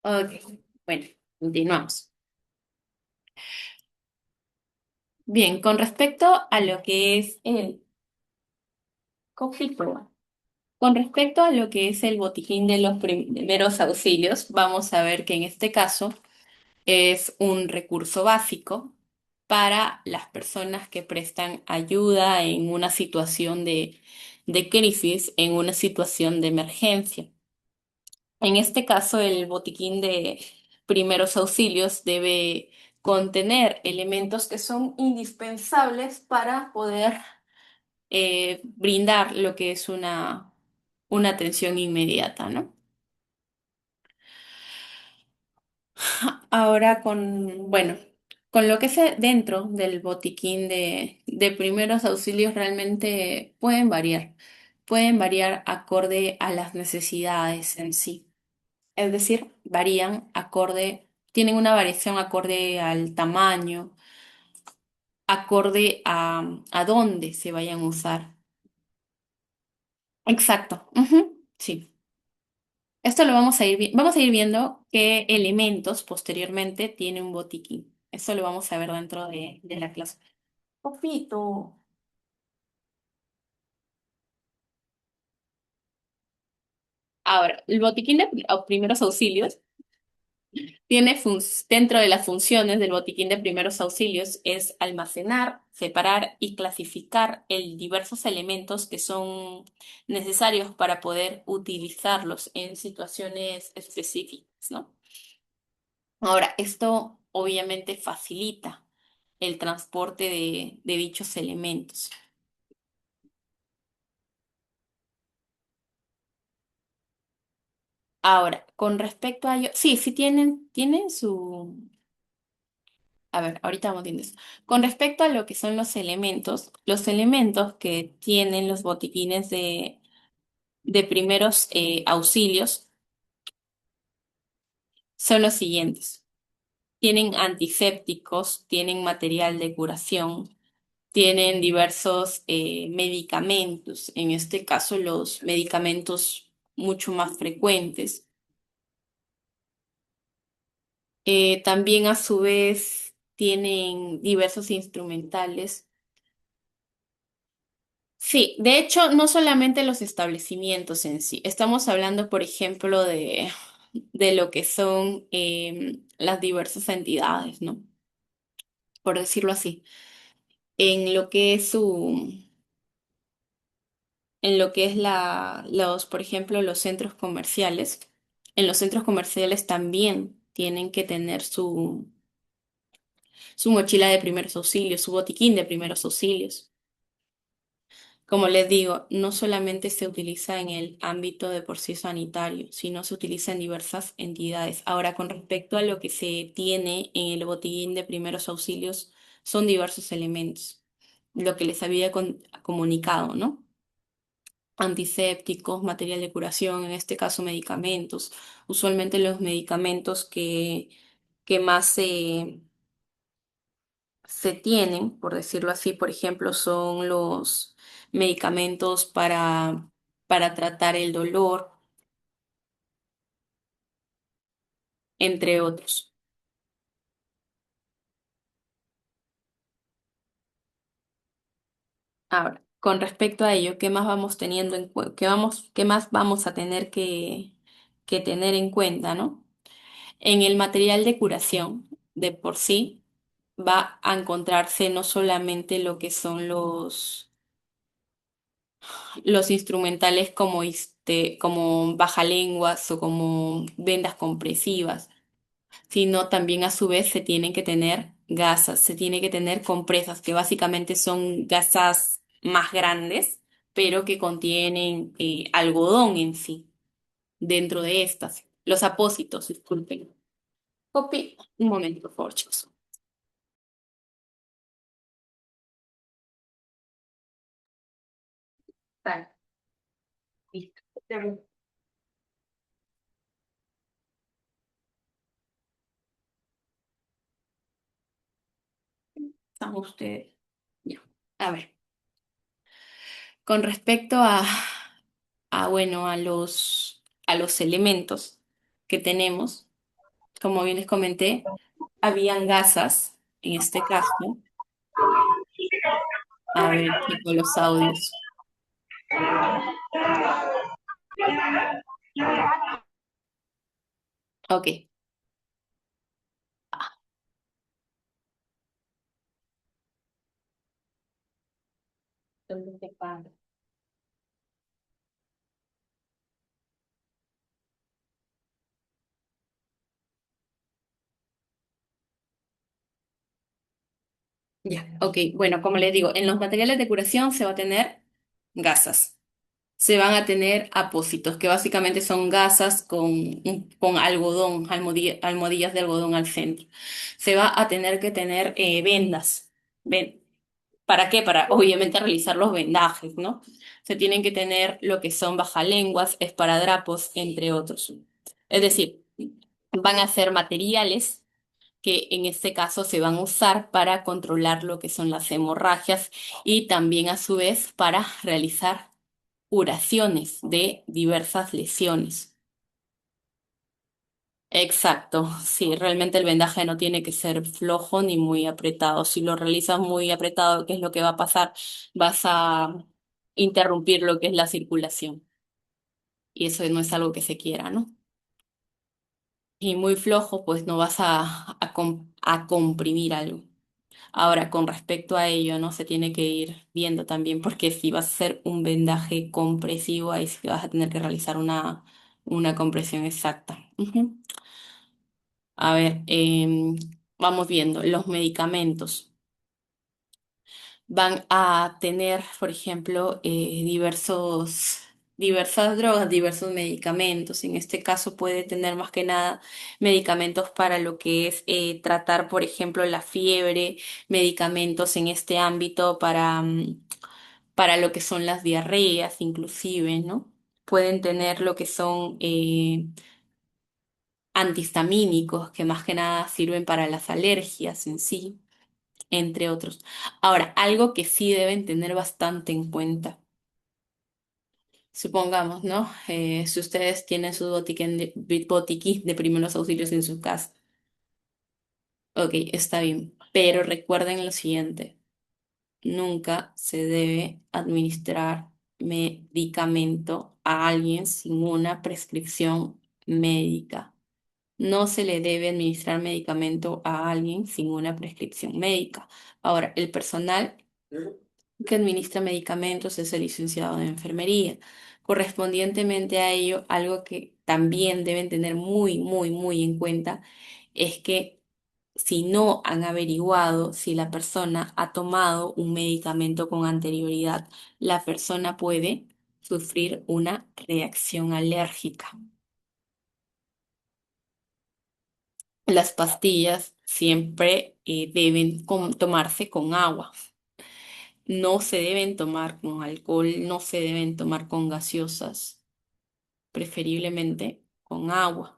Ok, bueno, continuamos. Bien, con respecto a lo que es el conflicto, con respecto a lo que es el botiquín de los primeros auxilios, vamos a ver que en este caso es un recurso básico para las personas que prestan ayuda en una situación de crisis, en una situación de emergencia. En este caso, el botiquín de primeros auxilios debe contener elementos que son indispensables para poder brindar lo que es una atención inmediata, ¿no? Ahora bueno, con lo que es dentro del botiquín de primeros auxilios realmente pueden variar acorde a las necesidades en sí. Es decir, tienen una variación acorde al tamaño, acorde a dónde se vayan a usar. Exacto, ujú, sí. Esto lo vamos a ir viendo qué elementos posteriormente tiene un botiquín. Eso lo vamos a ver dentro de la clase. Popito. Ahora, el botiquín de primeros auxilios dentro de las funciones del botiquín de primeros auxilios es almacenar, separar y clasificar diversos elementos que son necesarios para poder utilizarlos en situaciones específicas, ¿no? Ahora, esto obviamente facilita el transporte de dichos elementos. Ahora, con respecto a ello, sí, sí tienen su... A ver, ahorita vamos viendo eso. Con respecto a lo que son los elementos que tienen los botiquines de primeros auxilios son los siguientes. Tienen antisépticos, tienen material de curación, tienen diversos medicamentos, en este caso los medicamentos mucho más frecuentes. También a su vez tienen diversos instrumentales. Sí, de hecho, no solamente los establecimientos en sí. Estamos hablando, por ejemplo, de lo que son las diversas entidades, ¿no? Por decirlo así. En lo que es en lo que es por ejemplo, los centros comerciales. En los centros comerciales también tienen que tener su mochila de primeros auxilios, su botiquín de primeros auxilios. Como les digo, no solamente se utiliza en el ámbito de por sí sanitario, sino se utiliza en diversas entidades. Ahora, con respecto a lo que se tiene en el botiquín de primeros auxilios, son diversos elementos. Lo que les había comunicado, ¿no? Antisépticos, material de curación, en este caso medicamentos. Usualmente los medicamentos que más se tienen, por decirlo así, por ejemplo, son los medicamentos para tratar el dolor, entre otros. Ahora, con respecto a ello, ¿qué más vamos teniendo qué más vamos a tener que tener en cuenta, ¿no? En el material de curación, de por sí, va a encontrarse no solamente lo que son los instrumentales como, como bajalenguas o como vendas compresivas, sino también a su vez se tienen que tener gasas, se tiene que tener compresas, que básicamente son gasas más grandes, pero que contienen algodón en sí, dentro de estas. Los apósitos, disculpen. Copy, un momento, por favor, chicos. Vale, listo. Están ustedes. Ya. A ver, con respecto bueno, a los elementos que tenemos, como bien les comenté, habían gasas, en este caso. A ver, checo los audios. Ok. Ya, ok. Bueno, como les digo, en los materiales de curación se va a tener gasas. Se van a tener apósitos, que básicamente son gasas con algodón, almohadillas de algodón al centro. Se va a tener que tener vendas. ¿Para qué? Para obviamente realizar los vendajes, ¿no? Se tienen que tener lo que son bajalenguas, esparadrapos, entre otros. Es decir, van a ser materiales que en este caso se van a usar para controlar lo que son las hemorragias y también a su vez para realizar curaciones de diversas lesiones. Exacto, sí, realmente el vendaje no tiene que ser flojo ni muy apretado. Si lo realizas muy apretado, ¿qué es lo que va a pasar? Vas a interrumpir lo que es la circulación y eso no es algo que se quiera, ¿no? Y muy flojo, pues no vas a comprimir algo. Ahora, con respecto a ello, ¿no? Se tiene que ir viendo también, porque si vas a hacer un vendaje compresivo, ahí sí vas a tener que realizar una compresión exacta. Ujú. A ver, vamos viendo, los medicamentos van a tener, por ejemplo, diversas drogas, diversos medicamentos. En este caso puede tener más que nada medicamentos para lo que es tratar, por ejemplo, la fiebre, medicamentos en este ámbito para lo que son las diarreas, inclusive, ¿no? Pueden tener lo que son antihistamínicos, que más que nada sirven para las alergias en sí, entre otros. Ahora, algo que sí deben tener bastante en cuenta. Supongamos, ¿no? Si ustedes tienen su botiquín de primeros auxilios en su casa, Ok, está bien, pero recuerden lo siguiente, nunca se debe administrar medicamento a alguien sin una prescripción médica. No se le debe administrar medicamento a alguien sin una prescripción médica. Ahora, el personal que administra medicamentos es el licenciado de enfermería. Correspondientemente a ello, algo que también deben tener muy, muy, muy en cuenta es que si no han averiguado si la persona ha tomado un medicamento con anterioridad, la persona puede sufrir una reacción alérgica. Las pastillas siempre deben tomarse con agua. No se deben tomar con alcohol, no se deben tomar con gaseosas, preferiblemente con agua.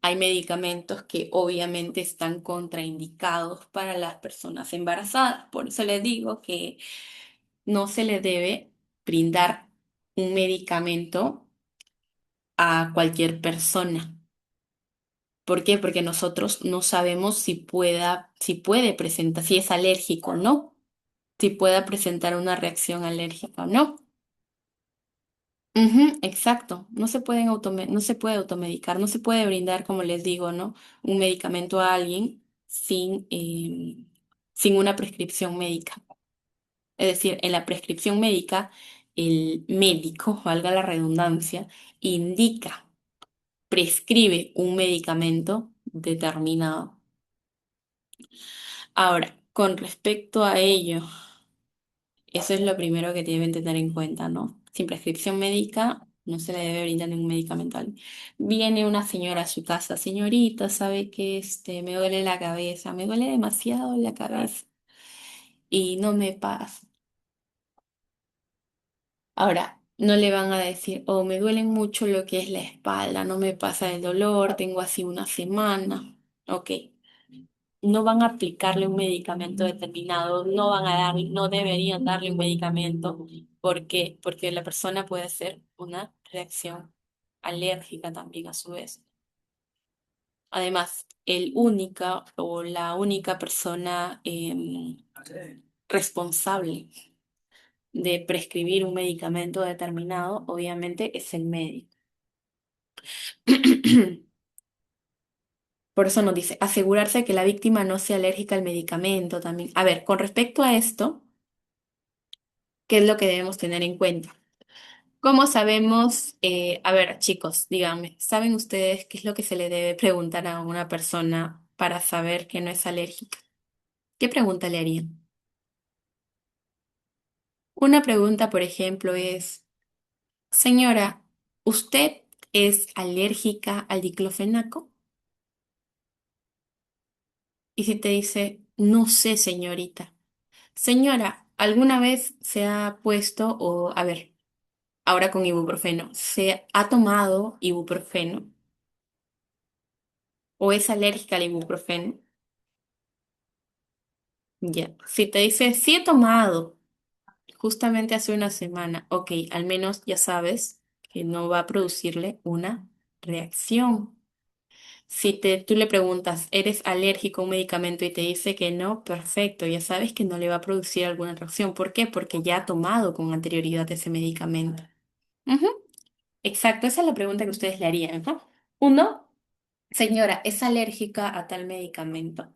Hay medicamentos que obviamente están contraindicados para las personas embarazadas. Por eso les digo que no se le debe brindar un medicamento a cualquier persona. ¿Por qué? Porque nosotros no sabemos si puede presentar, si es alérgico o no, si pueda presentar una reacción alérgica o no. Ujú, exacto. No se puede automedicar, no se puede brindar, como les digo, ¿no? Un medicamento a alguien sin una prescripción médica. Es decir, en la prescripción médica, el médico, valga la redundancia, indica, prescribe un medicamento determinado. Ahora, con respecto a ello, eso es lo primero que deben tener en cuenta, ¿no? Sin prescripción médica no se le debe brindar ningún medicamento. Viene una señora a su casa, señorita, sabe que me duele la cabeza, me duele demasiado la cabeza y no me pasa. Ahora, no le van a decir, oh, me duele mucho lo que es la espalda, no me pasa el dolor, tengo así una semana. Ok, no van a aplicarle un medicamento determinado, no van a darle, no deberían darle un medicamento. ¿Por qué? Porque la persona puede hacer una reacción alérgica también a su vez. Además, el única o la única persona responsable de prescribir un medicamento determinado, obviamente, es el médico. Por eso nos dice, asegurarse que la víctima no sea alérgica al medicamento también. A ver, con respecto a esto, ¿qué es lo que debemos tener en cuenta? ¿Cómo sabemos? A ver, chicos, díganme, ¿saben ustedes qué es lo que se le debe preguntar a una persona para saber que no es alérgica? ¿Qué pregunta le harían? Una pregunta, por ejemplo, es, señora, ¿usted es alérgica al diclofenaco? Y si te dice, no sé, señorita. Señora, ¿alguna vez se ha puesto, o a ver, ahora con ibuprofeno, se ha tomado ibuprofeno o es alérgica al ibuprofeno? Ya, si te dice, sí he tomado justamente hace una semana, ok, al menos ya sabes que no va a producirle una reacción. Si tú le preguntas, ¿eres alérgico a un medicamento y te dice que no? Perfecto, ya sabes que no le va a producir alguna reacción. ¿Por qué? Porque ya ha tomado con anterioridad ese medicamento. Ujú, exacto, esa es la pregunta que ustedes le harían, ¿no? Uno, señora, ¿es alérgica a tal medicamento?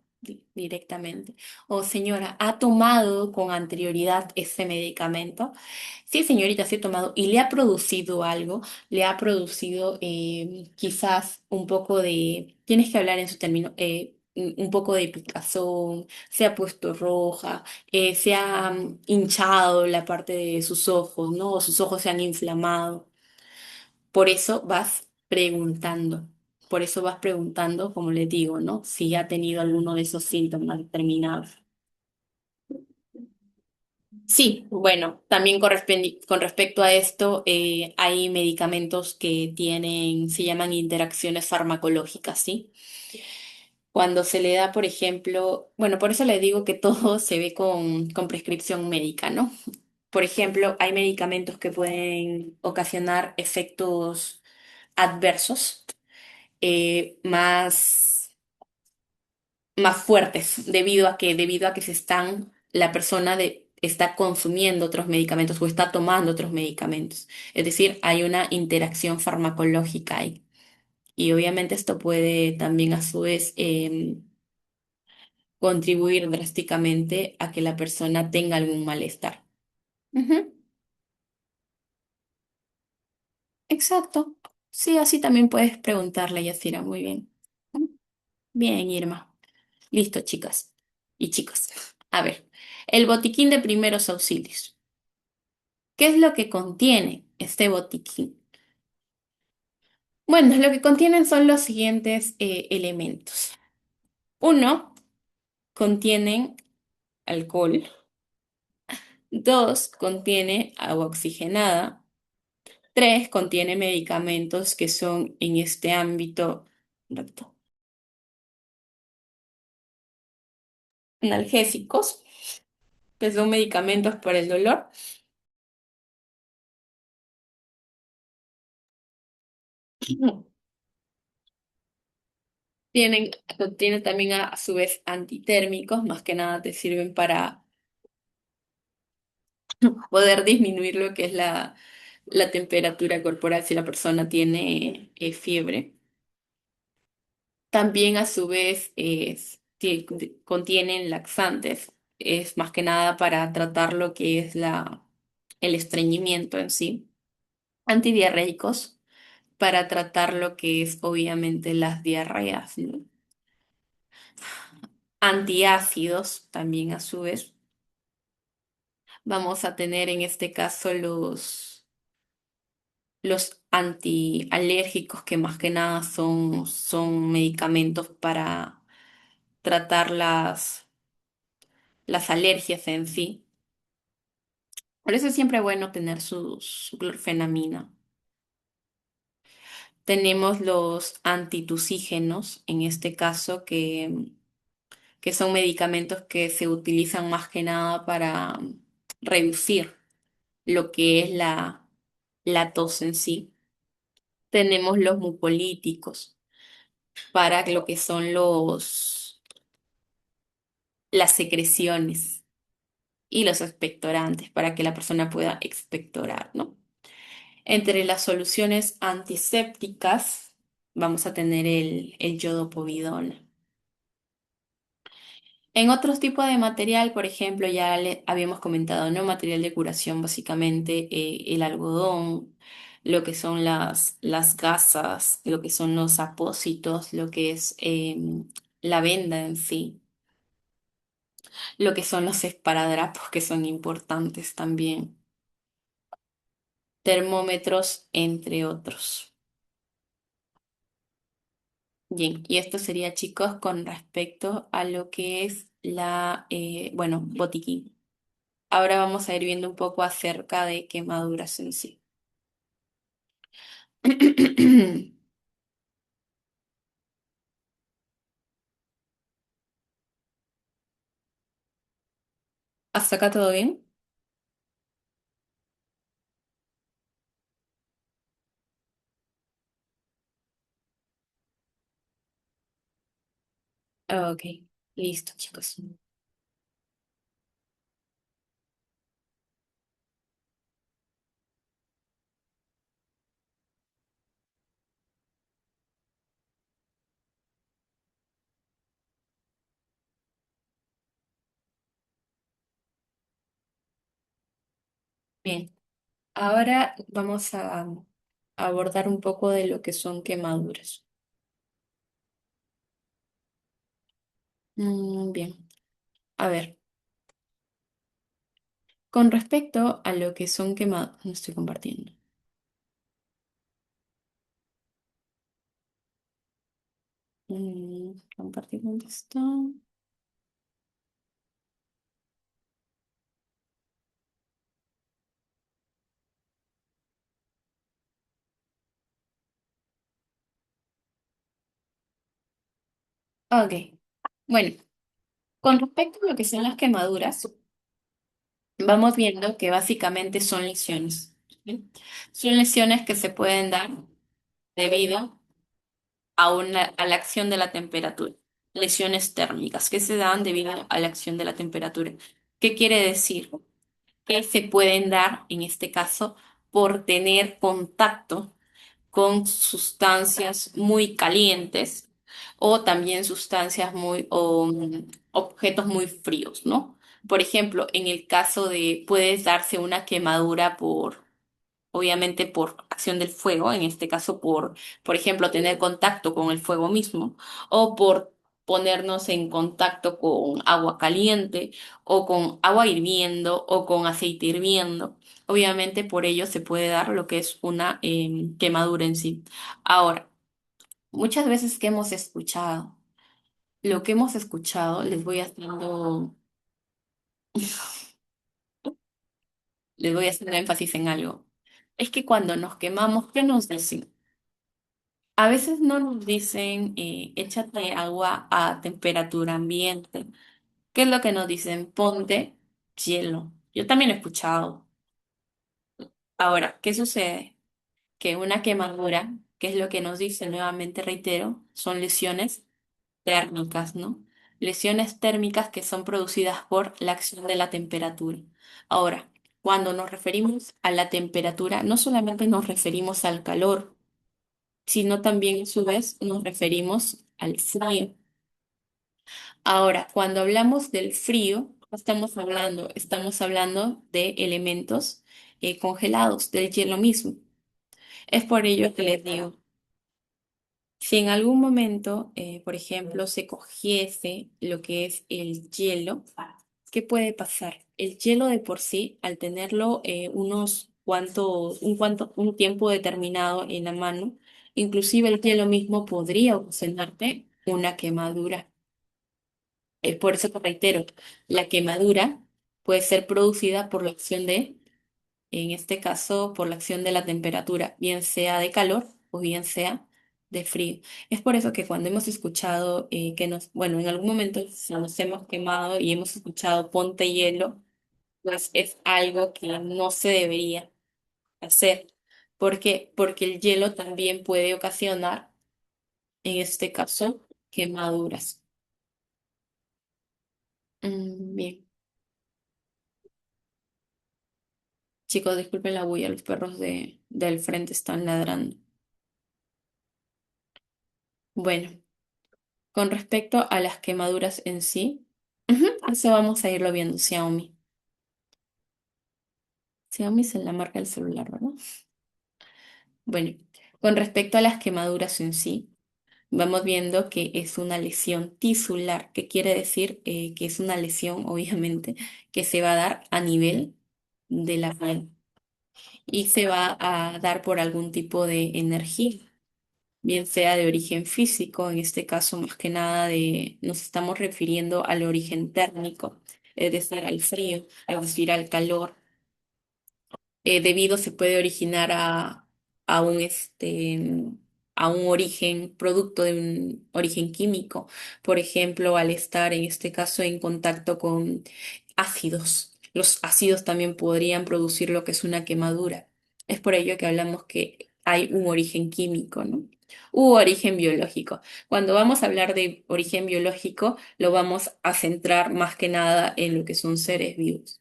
Directamente. O señora, ¿ha tomado con anterioridad ese medicamento? Sí, señorita, sí he tomado. ¿Y le ha producido algo? ¿Le ha producido quizás un poco de, tienes que hablar en su término, un poco de picazón, se ha puesto roja, se ha hinchado la parte de sus ojos, ¿no? O sus ojos se han inflamado. Por eso vas preguntando. Por eso vas preguntando, como les digo, ¿no? Si ha tenido alguno de esos síntomas determinados. Sí, bueno, también con respecto a esto, hay medicamentos que tienen, se llaman interacciones farmacológicas, ¿sí? Cuando se le da, por ejemplo, bueno, por eso le digo que todo se ve con prescripción médica, ¿no? Por ejemplo, hay medicamentos que pueden ocasionar efectos adversos más. más fuertes debido a que la persona está consumiendo otros medicamentos o está tomando otros medicamentos. Es decir, hay una interacción farmacológica ahí. Y obviamente esto puede también a su vez contribuir drásticamente a que la persona tenga algún malestar. Ujú, exacto. Sí, así también puedes preguntarle, Yasira. Muy bien. Bien, Irma. Listo, chicas y chicos. A ver, el botiquín de primeros auxilios. ¿Qué es lo que contiene este botiquín? Bueno, lo que contienen son los siguientes elementos. Uno, contienen alcohol. Dos, contiene agua oxigenada. Tres, contiene medicamentos que son en este ámbito recto, analgésicos, que son medicamentos para el dolor. Tienen, contiene también a su vez antitérmicos, más que nada te sirven para poder disminuir lo que es la temperatura corporal si la persona tiene fiebre. También a su vez contienen laxantes, es más que nada para tratar lo que es el estreñimiento en sí. Antidiarreicos para tratar lo que es obviamente las diarreas, ¿no? Antiácidos también a su vez. Vamos a tener en este caso los antialérgicos, que más que nada son medicamentos para tratar las alergias en sí. Por eso es siempre bueno tener su clorfenamina. Tenemos los antitusígenos, en este caso, que son medicamentos que se utilizan más que nada para reducir lo que es la tos en sí. Tenemos los mucolíticos para lo que son las secreciones y los expectorantes para que la persona pueda expectorar, ¿no? Entre las soluciones antisépticas vamos a tener el yodopovidona. En otros tipos de material, por ejemplo, ya le habíamos comentado, ¿no? Material de curación, básicamente el algodón, lo que son las gasas, lo que son los apósitos, lo que es la venda en sí, lo que son los esparadrapos, que son importantes también, termómetros, entre otros. Bien, y esto sería, chicos, con respecto a lo que es bueno, botiquín. Ahora vamos a ir viendo un poco acerca de quemaduras en sí. ¿Hasta acá todo bien? Ok, listo, chicos. Bien, ahora vamos a abordar un poco de lo que son quemaduras. Bien, a ver, con respecto a lo que son quemaduras, no estoy compartiendo. Compartir dónde está. Ok, bueno, con respecto a lo que son las quemaduras, vamos viendo que básicamente son lesiones. ¿Sí? Son lesiones que se pueden dar debido a la acción de la temperatura. lesiones térmicas que se dan debido a la acción de la temperatura. ¿Qué quiere decir? Que se pueden dar, en este caso, por tener contacto con sustancias muy calientes o también sustancias muy o objetos muy fríos, ¿no? Por ejemplo, en el caso de puedes darse una quemadura obviamente por acción del fuego, en este caso por ejemplo, tener contacto con el fuego mismo, o por ponernos en contacto con agua caliente, o con agua hirviendo, o con aceite hirviendo. Obviamente por ello se puede dar lo que es una quemadura en sí. Ahora, muchas veces que hemos escuchado, lo que hemos escuchado, les voy haciendo énfasis en algo. Es que cuando nos quemamos, ¿qué nos dicen? A veces no nos dicen, échate agua a temperatura ambiente. ¿Qué es lo que nos dicen? Ponte hielo. Yo también lo he escuchado. Ahora, ¿qué sucede? Que una quemadura, que es lo que nos dice, nuevamente reitero, son lesiones térmicas, ¿no? Lesiones térmicas que son producidas por la acción de la temperatura. Ahora, cuando nos referimos a la temperatura, no solamente nos referimos al calor, sino también a su vez nos referimos al frío. Ahora, cuando hablamos del frío, estamos hablando de elementos congelados, del hielo mismo. Es por ello que les digo, si en algún momento, por ejemplo, se cogiese lo que es el hielo, ¿qué puede pasar? El hielo de por sí, al tenerlo un tiempo determinado en la mano, inclusive el hielo mismo podría ocasionarte una quemadura. Por eso te reitero, la quemadura puede ser producida por la acción en este caso, por la acción de la temperatura, bien sea de calor o bien sea de frío. Es por eso que cuando hemos escuchado bueno, en algún momento nos hemos quemado y hemos escuchado ponte hielo, pues es algo que no se debería hacer. ¿Por qué? Porque el hielo también puede ocasionar, en este caso, quemaduras. Bien. Chicos, disculpen la bulla, los perros del frente están ladrando. Bueno, con respecto a las quemaduras en sí, ujú, eso vamos a irlo viendo, Xiaomi. Xiaomi es la marca del celular, ¿verdad? Bueno, con respecto a las quemaduras en sí, vamos viendo que es una lesión tisular, que quiere decir que es una lesión, obviamente, que se va a dar a nivel de la piel y se va a dar por algún tipo de energía, bien sea de origen físico, en este caso más que nada nos estamos refiriendo al origen térmico, es decir, al frío, es decir, al calor. Debido se puede originar a a un origen, producto de un origen químico, por ejemplo, al estar en este caso en contacto con ácidos. Los ácidos también podrían producir lo que es una quemadura. Es por ello que hablamos que hay un origen químico, ¿no? U origen biológico. Cuando vamos a hablar de origen biológico, lo vamos a centrar más que nada en lo que son seres vivos.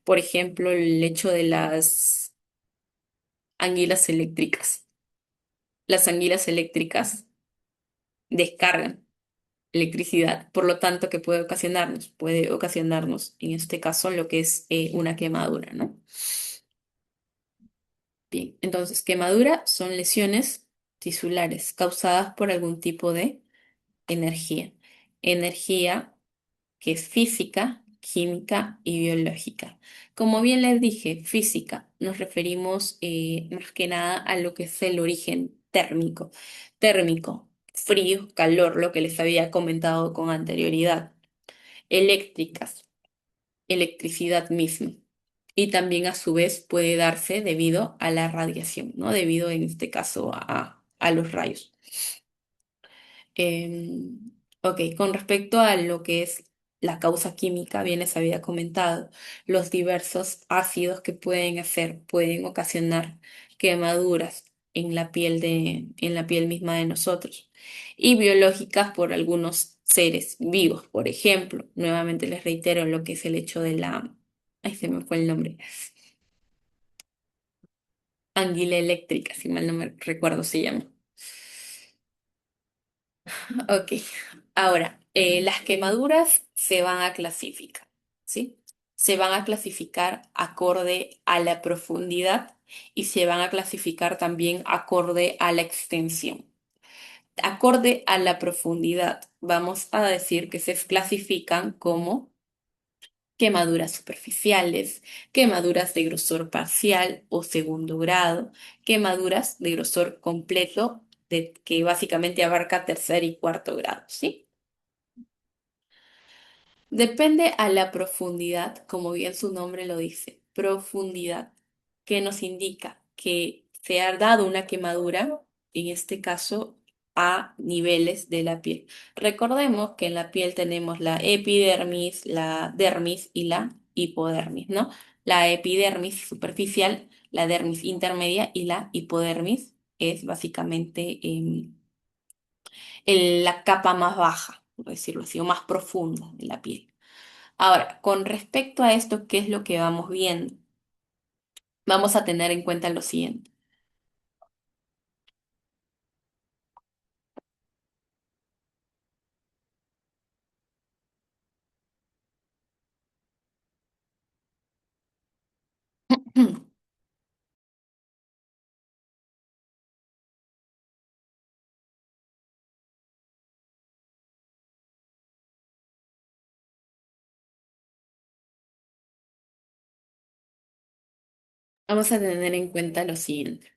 Por ejemplo, el hecho de las anguilas eléctricas. Las anguilas eléctricas descargan electricidad, por lo tanto, ¿qué puede ocasionarnos? Puede ocasionarnos, en este caso, lo que es una quemadura, ¿no? Bien, entonces, quemadura son lesiones tisulares causadas por algún tipo de energía. Energía que es física, química y biológica. Como bien les dije, física, nos referimos más que nada a lo que es el origen térmico. Térmico, frío, calor, lo que les había comentado con anterioridad. Eléctricas, electricidad misma. Y también a su vez puede darse debido a la radiación, ¿no? Debido en este caso a los rayos. Ok, con respecto a lo que es la causa química, bien les había comentado, los diversos ácidos que pueden ocasionar quemaduras en la piel misma de nosotros, y biológicas por algunos seres vivos. Por ejemplo, nuevamente les reitero lo que es el hecho de la... Ay, se me fue el nombre. Anguila eléctrica, si mal no me recuerdo se llama. Ok, ahora, las quemaduras se van a clasificar, ¿sí? Se van a clasificar acorde a la profundidad y se van a clasificar también acorde a la extensión. Acorde a la profundidad, vamos a decir que se clasifican como quemaduras superficiales, quemaduras de grosor parcial o segundo grado, quemaduras de grosor completo, que básicamente abarca tercer y cuarto grado, ¿sí? Depende a la profundidad, como bien su nombre lo dice, profundidad, que nos indica que se ha dado una quemadura, en este caso a niveles de la piel. Recordemos que en la piel tenemos la epidermis, la dermis y la hipodermis, ¿no? La epidermis superficial, la dermis intermedia y la hipodermis es básicamente la capa más baja, por decirlo así, o más profunda de la piel. Ahora, con respecto a esto, ¿qué es lo que vamos viendo? Vamos a tener en cuenta lo siguiente. Vamos a tener en cuenta lo siguiente.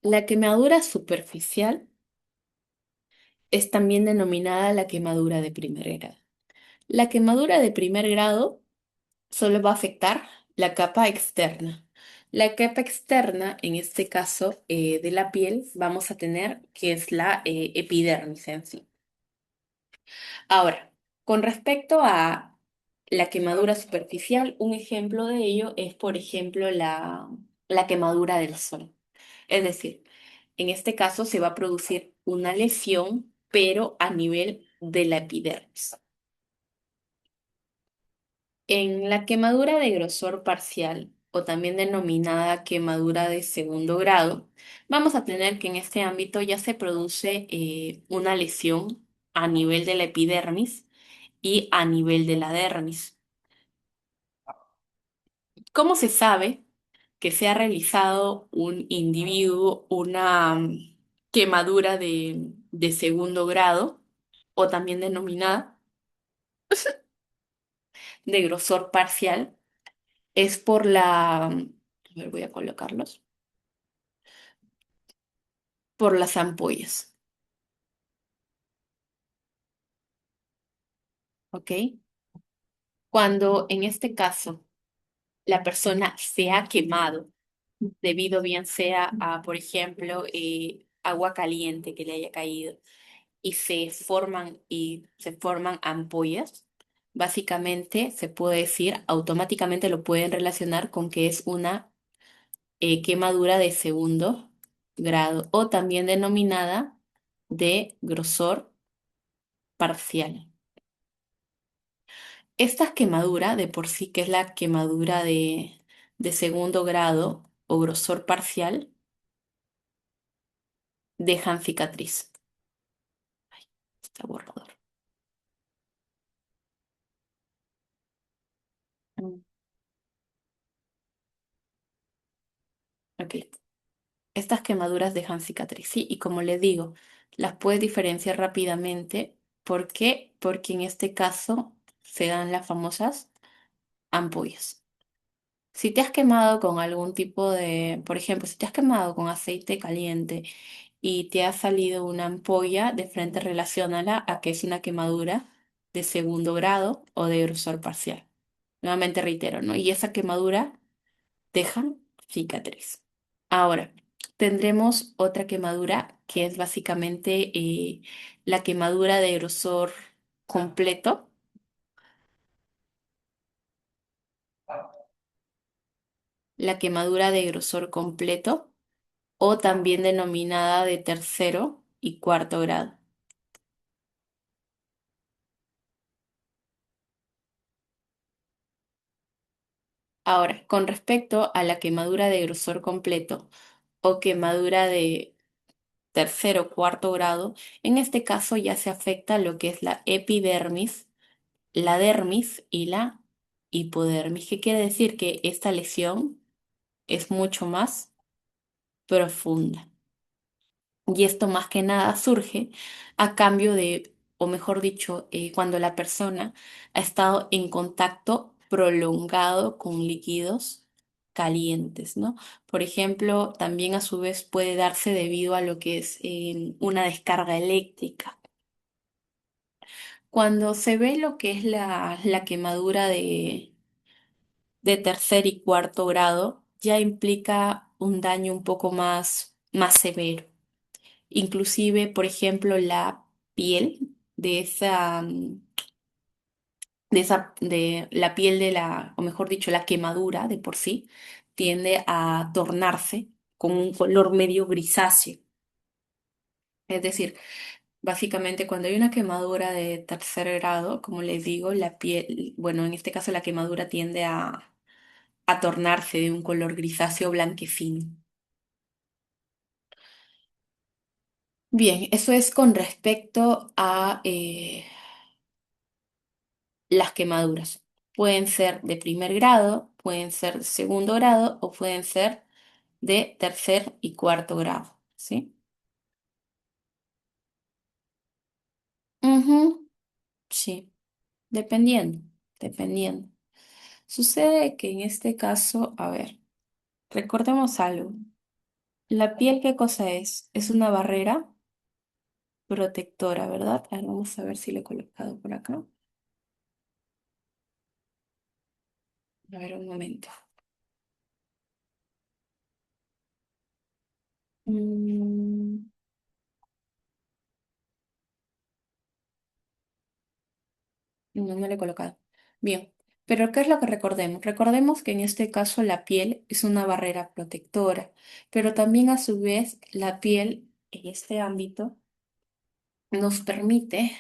La quemadura superficial es también denominada la quemadura de primer grado. La quemadura de primer grado solo va a afectar la capa externa. La capa externa, en este caso de la piel, vamos a tener que es la epidermis en sí. Ahora, con respecto a la quemadura superficial, un ejemplo de ello es, por ejemplo, la quemadura del sol. Es decir, en este caso se va a producir una lesión, pero a nivel de la epidermis. En la quemadura de grosor parcial, o también denominada quemadura de segundo grado, vamos a tener que en este ámbito ya se produce una lesión a nivel de la epidermis y a nivel de la dermis. ¿Cómo se sabe que se ha realizado un individuo una quemadura de segundo grado o también denominada de grosor parcial? Es por a ver, voy a colocarlos, por las ampollas, ¿ok? Cuando en este caso la persona se ha quemado, debido bien sea a, por ejemplo, agua caliente que le haya caído y se forman ampollas, básicamente se puede decir, automáticamente lo pueden relacionar con que es una quemadura de segundo grado o también denominada de grosor parcial. Esta quemadura de por sí, que es la quemadura de segundo grado o grosor parcial, dejan cicatriz. Está borrador. Mm, Ok. Estas quemaduras dejan cicatriz, sí, y como les digo, las puedes diferenciar rápidamente. ¿Por qué? Porque en este caso se dan las famosas ampollas. Si te has quemado con algún tipo de, por ejemplo, si te has quemado con aceite caliente y te ha salido una ampolla, de frente relaciónala a que es una quemadura de segundo grado o de grosor parcial. Nuevamente reitero, ¿no? Y esa quemadura deja cicatriz. Ahora, tendremos otra quemadura que es básicamente la quemadura de grosor completo, la quemadura de grosor completo o también denominada de tercero y cuarto grado. Ahora, con respecto a la quemadura de grosor completo o quemadura de tercer o cuarto grado, en este caso ya se afecta lo que es la epidermis, la dermis y la hipodermis, que quiere decir que esta lesión es mucho más profunda. Y esto más que nada surge a cambio de, o mejor dicho, cuando la persona ha estado en contacto prolongado con líquidos calientes, ¿no? Por ejemplo, también a su vez puede darse debido a lo que es una descarga eléctrica. Cuando se ve lo que es la quemadura de tercer y cuarto grado, ya implica un daño un poco más severo. Inclusive, por ejemplo, la piel de la piel de la, o mejor dicho, la quemadura de por sí, tiende a tornarse con un color medio grisáceo. Es decir, básicamente cuando hay una quemadura de tercer grado, como les digo, la piel, bueno, en este caso la quemadura tiende a tornarse de un color grisáceo blanquecino. Bien, eso es con respecto a las quemaduras. Pueden ser de primer grado, pueden ser de segundo grado o pueden ser de tercer y cuarto grado, ¿sí? Ujú, sí, dependiendo, dependiendo. Sucede que en este caso, a ver, recordemos algo. La piel, ¿qué cosa es? Es una barrera protectora, ¿verdad? A ver, vamos a ver si lo he colocado por acá. A ver, un momento. Mm, no lo he colocado. Bien, pero ¿qué es lo que recordemos? Recordemos que en este caso la piel es una barrera protectora, pero también a su vez la piel en este ámbito nos permite,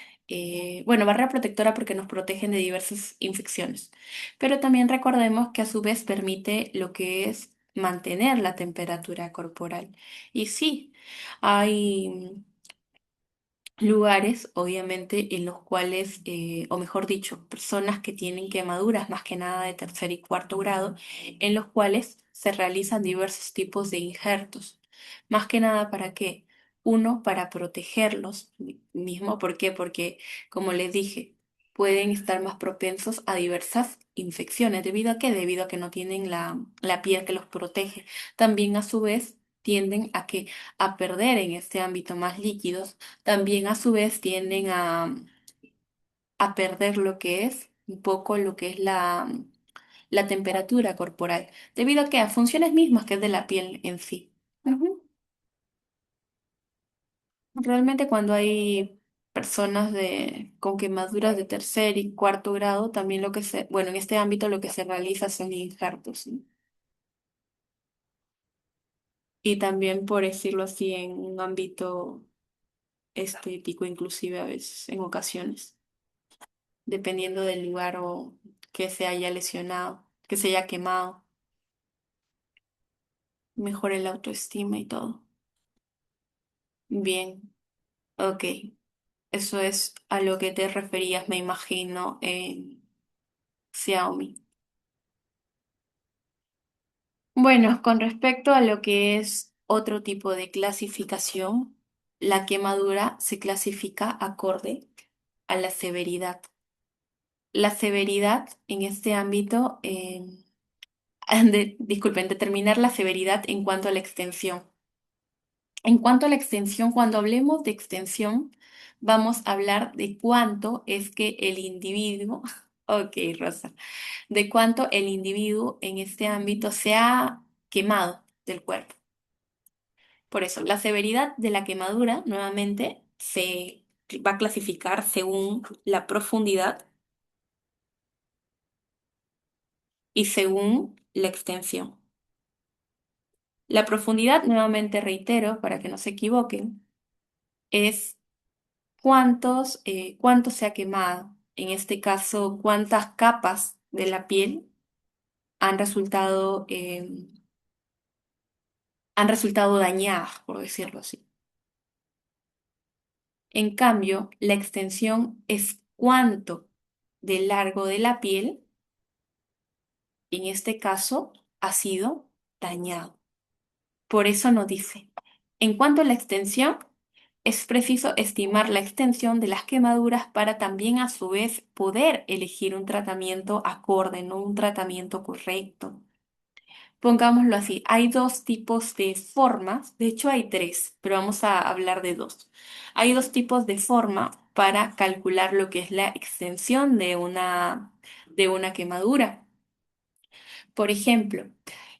bueno, barrera protectora porque nos protegen de diversas infecciones, pero también recordemos que a su vez permite lo que es mantener la temperatura corporal. Y sí, hay lugares, obviamente, en los cuales, o mejor dicho, personas que tienen quemaduras, más que nada de tercer y cuarto grado, en los cuales se realizan diversos tipos de injertos. Más que nada, ¿para qué? Uno, para protegerlos mismo. ¿Por qué? Porque, como les dije, pueden estar más propensos a diversas infecciones. ¿Debido a qué? Debido a que no tienen la piel que los protege. También, a su vez, tienden a perder en este ámbito más líquidos, también a su vez tienden a perder lo que es un poco lo que es la temperatura corporal, debido a que a funciones mismas que es de la piel en sí. Ujú. Realmente cuando hay personas con quemaduras de tercer y cuarto grado, también bueno, en este ámbito lo que se realiza son injertos, ¿no? Y también, por decirlo así, en un ámbito estético, inclusive a veces, en ocasiones, dependiendo del lugar o que se haya lesionado, que se haya quemado, mejora la autoestima y todo. Bien, ok. Eso es a lo que te referías, me imagino, en Xiaomi. Bueno, con respecto a lo que es otro tipo de clasificación, la quemadura se clasifica acorde a la severidad. La severidad en este ámbito, disculpen, determinar la severidad en cuanto a la extensión. En cuanto a la extensión, cuando hablemos de extensión, vamos a hablar de cuánto es que el individuo, ok, Rosa, de cuánto el individuo en este ámbito se ha quemado del cuerpo. Por eso, la severidad de la quemadura, nuevamente, se va a clasificar según la profundidad y según la extensión. La profundidad, nuevamente reitero, para que no se equivoquen, es cuánto se ha quemado. En este caso, cuántas capas de la piel han resultado, han resultado dañadas, por decirlo así. En cambio, la extensión es cuánto del largo de la piel, en este caso, ha sido dañado. Por eso nos dice, en cuanto a la extensión, es preciso estimar la extensión de las quemaduras para también a su vez poder elegir un tratamiento acorde, no un tratamiento correcto. Pongámoslo así, hay dos tipos de formas, de hecho hay tres, pero vamos a hablar de dos. Hay dos tipos de forma para calcular lo que es la extensión de una quemadura. Por ejemplo,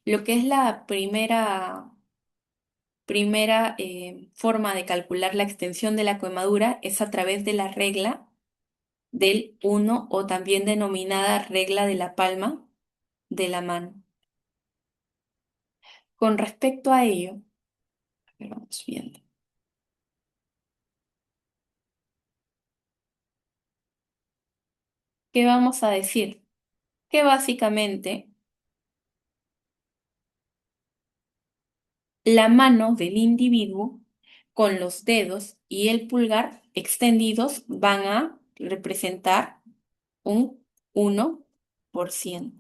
lo que es la primera forma de calcular la extensión de la quemadura es a través de la regla del uno o también denominada regla de la palma de la mano. Con respecto a ello, a ver, vamos viendo. ¿Qué vamos a decir? Que básicamente la mano del individuo con los dedos y el pulgar extendidos van a representar un 1%.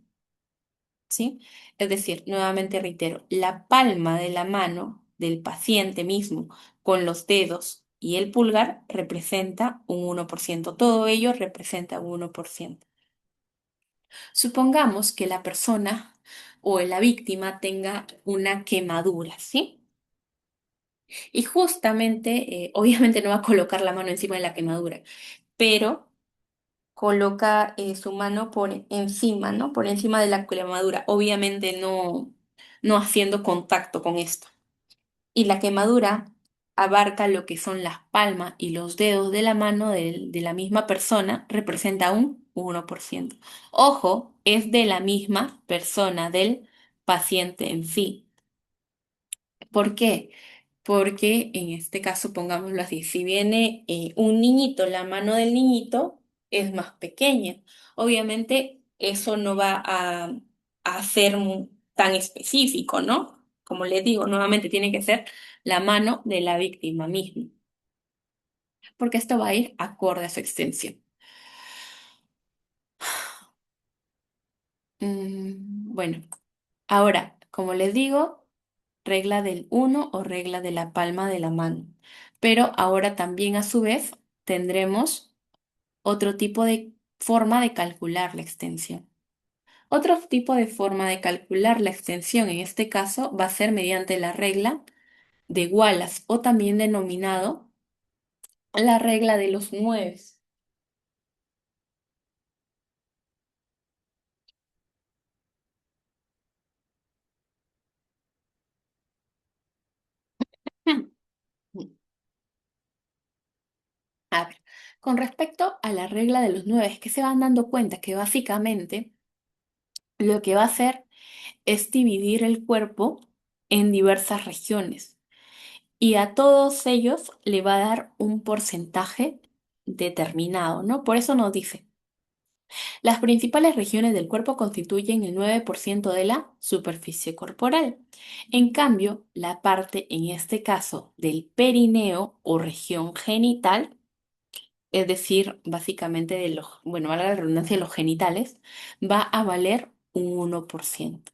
¿Sí? Es decir, nuevamente reitero, la palma de la mano del paciente mismo con los dedos y el pulgar representa un 1%. Todo ello representa un 1%. Supongamos que la persona o la víctima tenga una quemadura, ¿sí? Y justamente, obviamente no va a colocar la mano encima de la quemadura, pero coloca su mano por encima, ¿no? Por encima de la quemadura, obviamente no haciendo contacto con esto. Y la quemadura abarca lo que son las palmas y los dedos de la mano de la misma persona, representa un 1%. Ojo, es de la misma persona, del paciente en sí. ¿Por qué? Porque en este caso, pongámoslo así, si viene un niñito, la mano del niñito es más pequeña. Obviamente eso no va a ser tan específico, ¿no? Como les digo, nuevamente tiene que ser la mano de la víctima misma, porque esto va a ir acorde a su extensión. Bueno, ahora, como les digo, regla del uno o regla de la palma de la mano. Pero ahora también a su vez tendremos otro tipo de forma de calcular la extensión. Otro tipo de forma de calcular la extensión en este caso va a ser mediante la regla de Wallace o también denominado la regla de los nueves. A ver, con respecto a la regla de los nueves, que se van dando cuenta que básicamente lo que va a hacer es dividir el cuerpo en diversas regiones y a todos ellos le va a dar un porcentaje determinado, ¿no? Por eso nos dice, las principales regiones del cuerpo constituyen el 9% de la superficie corporal. En cambio, la parte, en este caso, del perineo o región genital, es decir, básicamente de los, bueno, valga la redundancia, de los genitales, va a valer un 1%.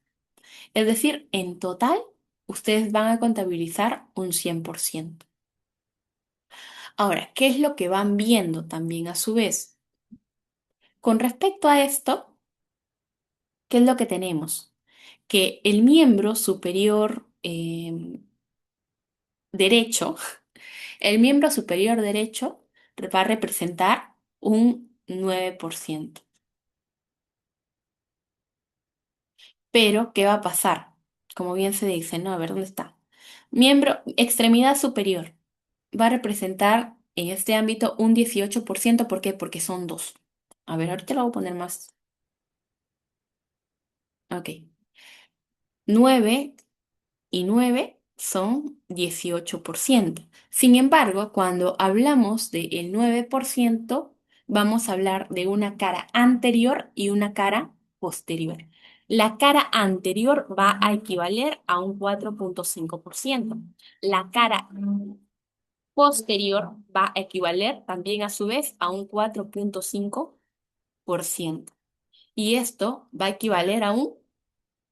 Es decir, en total, ustedes van a contabilizar un 100%. Ahora, ¿qué es lo que van viendo también a su vez? Con respecto a esto, ¿qué es lo que tenemos? Que el miembro superior derecho, el miembro superior derecho va a representar un 9%. Pero, ¿qué va a pasar? Como bien se dice, ¿no? A ver, ¿dónde está? Miembro, extremidad superior, va a representar en este ámbito un 18%. ¿Por qué? Porque son dos. A ver, ahorita lo voy a poner más. Ok. 9 y 9 son 18%. Sin embargo, cuando hablamos del 9%, vamos a hablar de una cara anterior y una cara posterior. La cara anterior va a equivaler a un 4,5%. La cara posterior va a equivaler también a su vez a un 4,5%. Y esto va a equivaler a un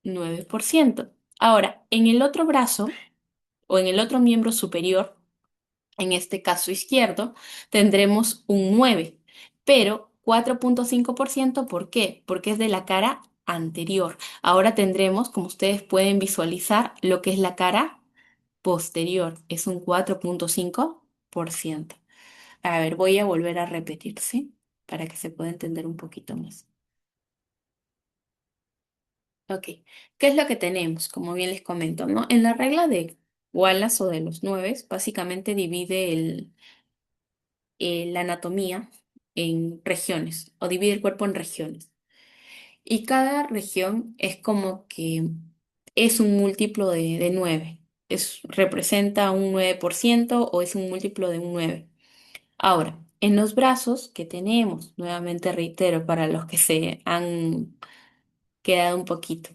9%. Ahora, en el otro brazo o en el otro miembro superior, en este caso izquierdo, tendremos un 9, pero 4,5%, ¿por qué? Porque es de la cara anterior. Ahora tendremos, como ustedes pueden visualizar, lo que es la cara posterior. Es un 4,5%. A ver, voy a volver a repetir, ¿sí? Para que se pueda entender un poquito más. Ok, ¿qué es lo que tenemos? Como bien les comento, ¿no? En la regla de Wallace o de los 9, básicamente divide la anatomía en regiones o divide el cuerpo en regiones. Y cada región es como que es un múltiplo de 9. Representa un 9% o es un múltiplo de un 9. Ahora, en los brazos que tenemos, nuevamente reitero, para los que se han quedado un poquito,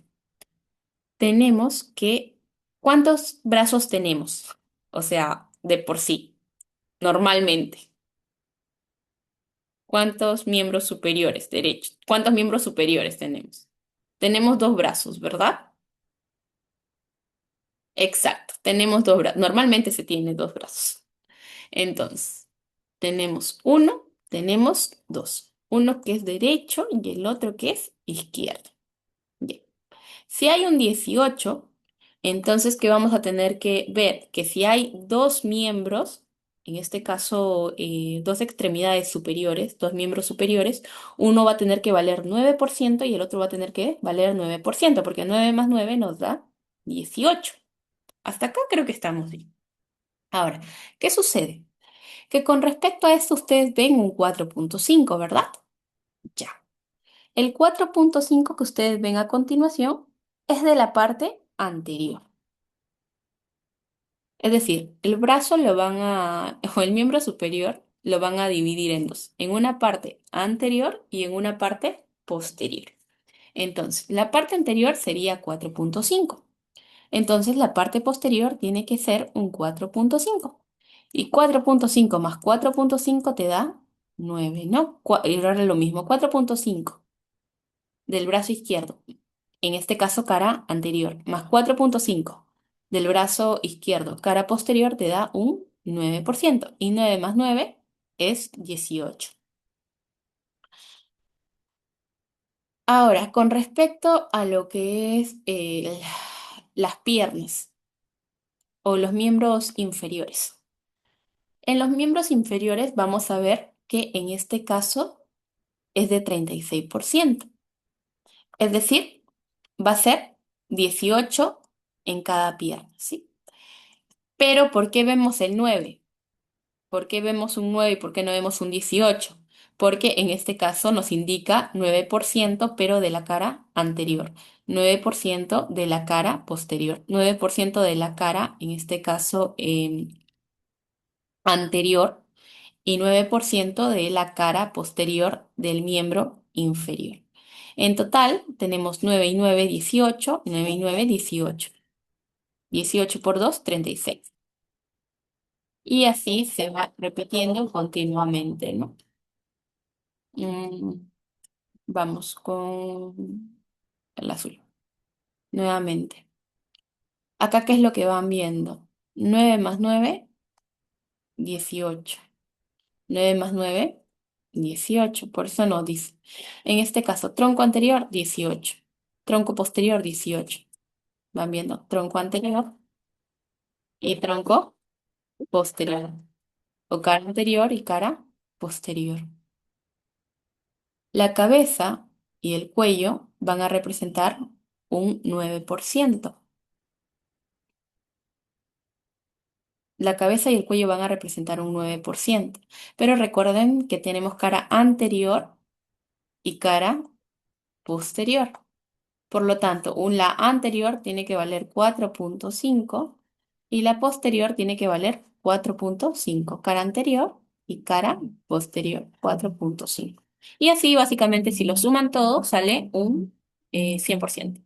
tenemos que, ¿cuántos brazos tenemos? O sea, de por sí, normalmente. ¿Cuántos miembros superiores derechos? ¿Cuántos miembros superiores tenemos? Tenemos dos brazos, ¿verdad? Exacto, tenemos dos brazos. Normalmente se tiene dos brazos. Entonces, tenemos uno, tenemos dos. Uno que es derecho y el otro que es izquierdo. Bien. Si hay un 18, entonces, ¿qué vamos a tener que ver? Que si hay dos miembros, en este caso, dos extremidades superiores, dos miembros superiores, uno va a tener que valer 9% y el otro va a tener que valer 9%, porque 9 más 9 nos da 18. Hasta acá creo que estamos bien. Ahora, ¿qué sucede? Que con respecto a esto ustedes ven un 4,5, ¿verdad? Ya. El 4,5 que ustedes ven a continuación es de la parte anterior. Es decir, el brazo lo van a, o el miembro superior lo van a dividir en dos, en una parte anterior y en una parte posterior. Entonces, la parte anterior sería 4,5. Entonces, la parte posterior tiene que ser un 4,5. Y 4,5 más 4,5 te da 9, ¿no? Y ahora lo mismo, 4,5 del brazo izquierdo, en este caso cara anterior, más 4,5 del brazo izquierdo, cara posterior, te da un 9%. Y 9 más 9 es 18. Ahora, con respecto a lo que es las piernas o los miembros inferiores. En los miembros inferiores vamos a ver que en este caso es de 36%. Es decir, va a ser 18 en cada pierna, ¿sí? Pero ¿por qué vemos el 9? ¿Por qué vemos un 9 y por qué no vemos un 18? Porque en este caso nos indica 9%, pero de la cara anterior, 9% de la cara posterior, 9% de la cara, en este caso anterior, y 9% de la cara posterior del miembro inferior. En total tenemos 9 y 9, 18, 9 y 9, 18. 18 por 2, 36. Y así se va repitiendo continuamente, ¿no? Mm, vamos con el azul. Nuevamente. Acá, ¿qué es lo que van viendo? 9 más 9, 18. 9 más 9, 18. Por eso no dice. En este caso, tronco anterior, 18. Tronco posterior, 18. Van viendo tronco anterior y tronco posterior. O cara anterior y cara posterior. La cabeza y el cuello van a representar un 9%. La cabeza y el cuello van a representar un 9%. Pero recuerden que tenemos cara anterior y cara posterior. Por lo tanto, la anterior tiene que valer 4,5 y la posterior tiene que valer 4,5. Cara anterior y cara posterior, 4,5. Y así básicamente si lo suman todo sale un 100%.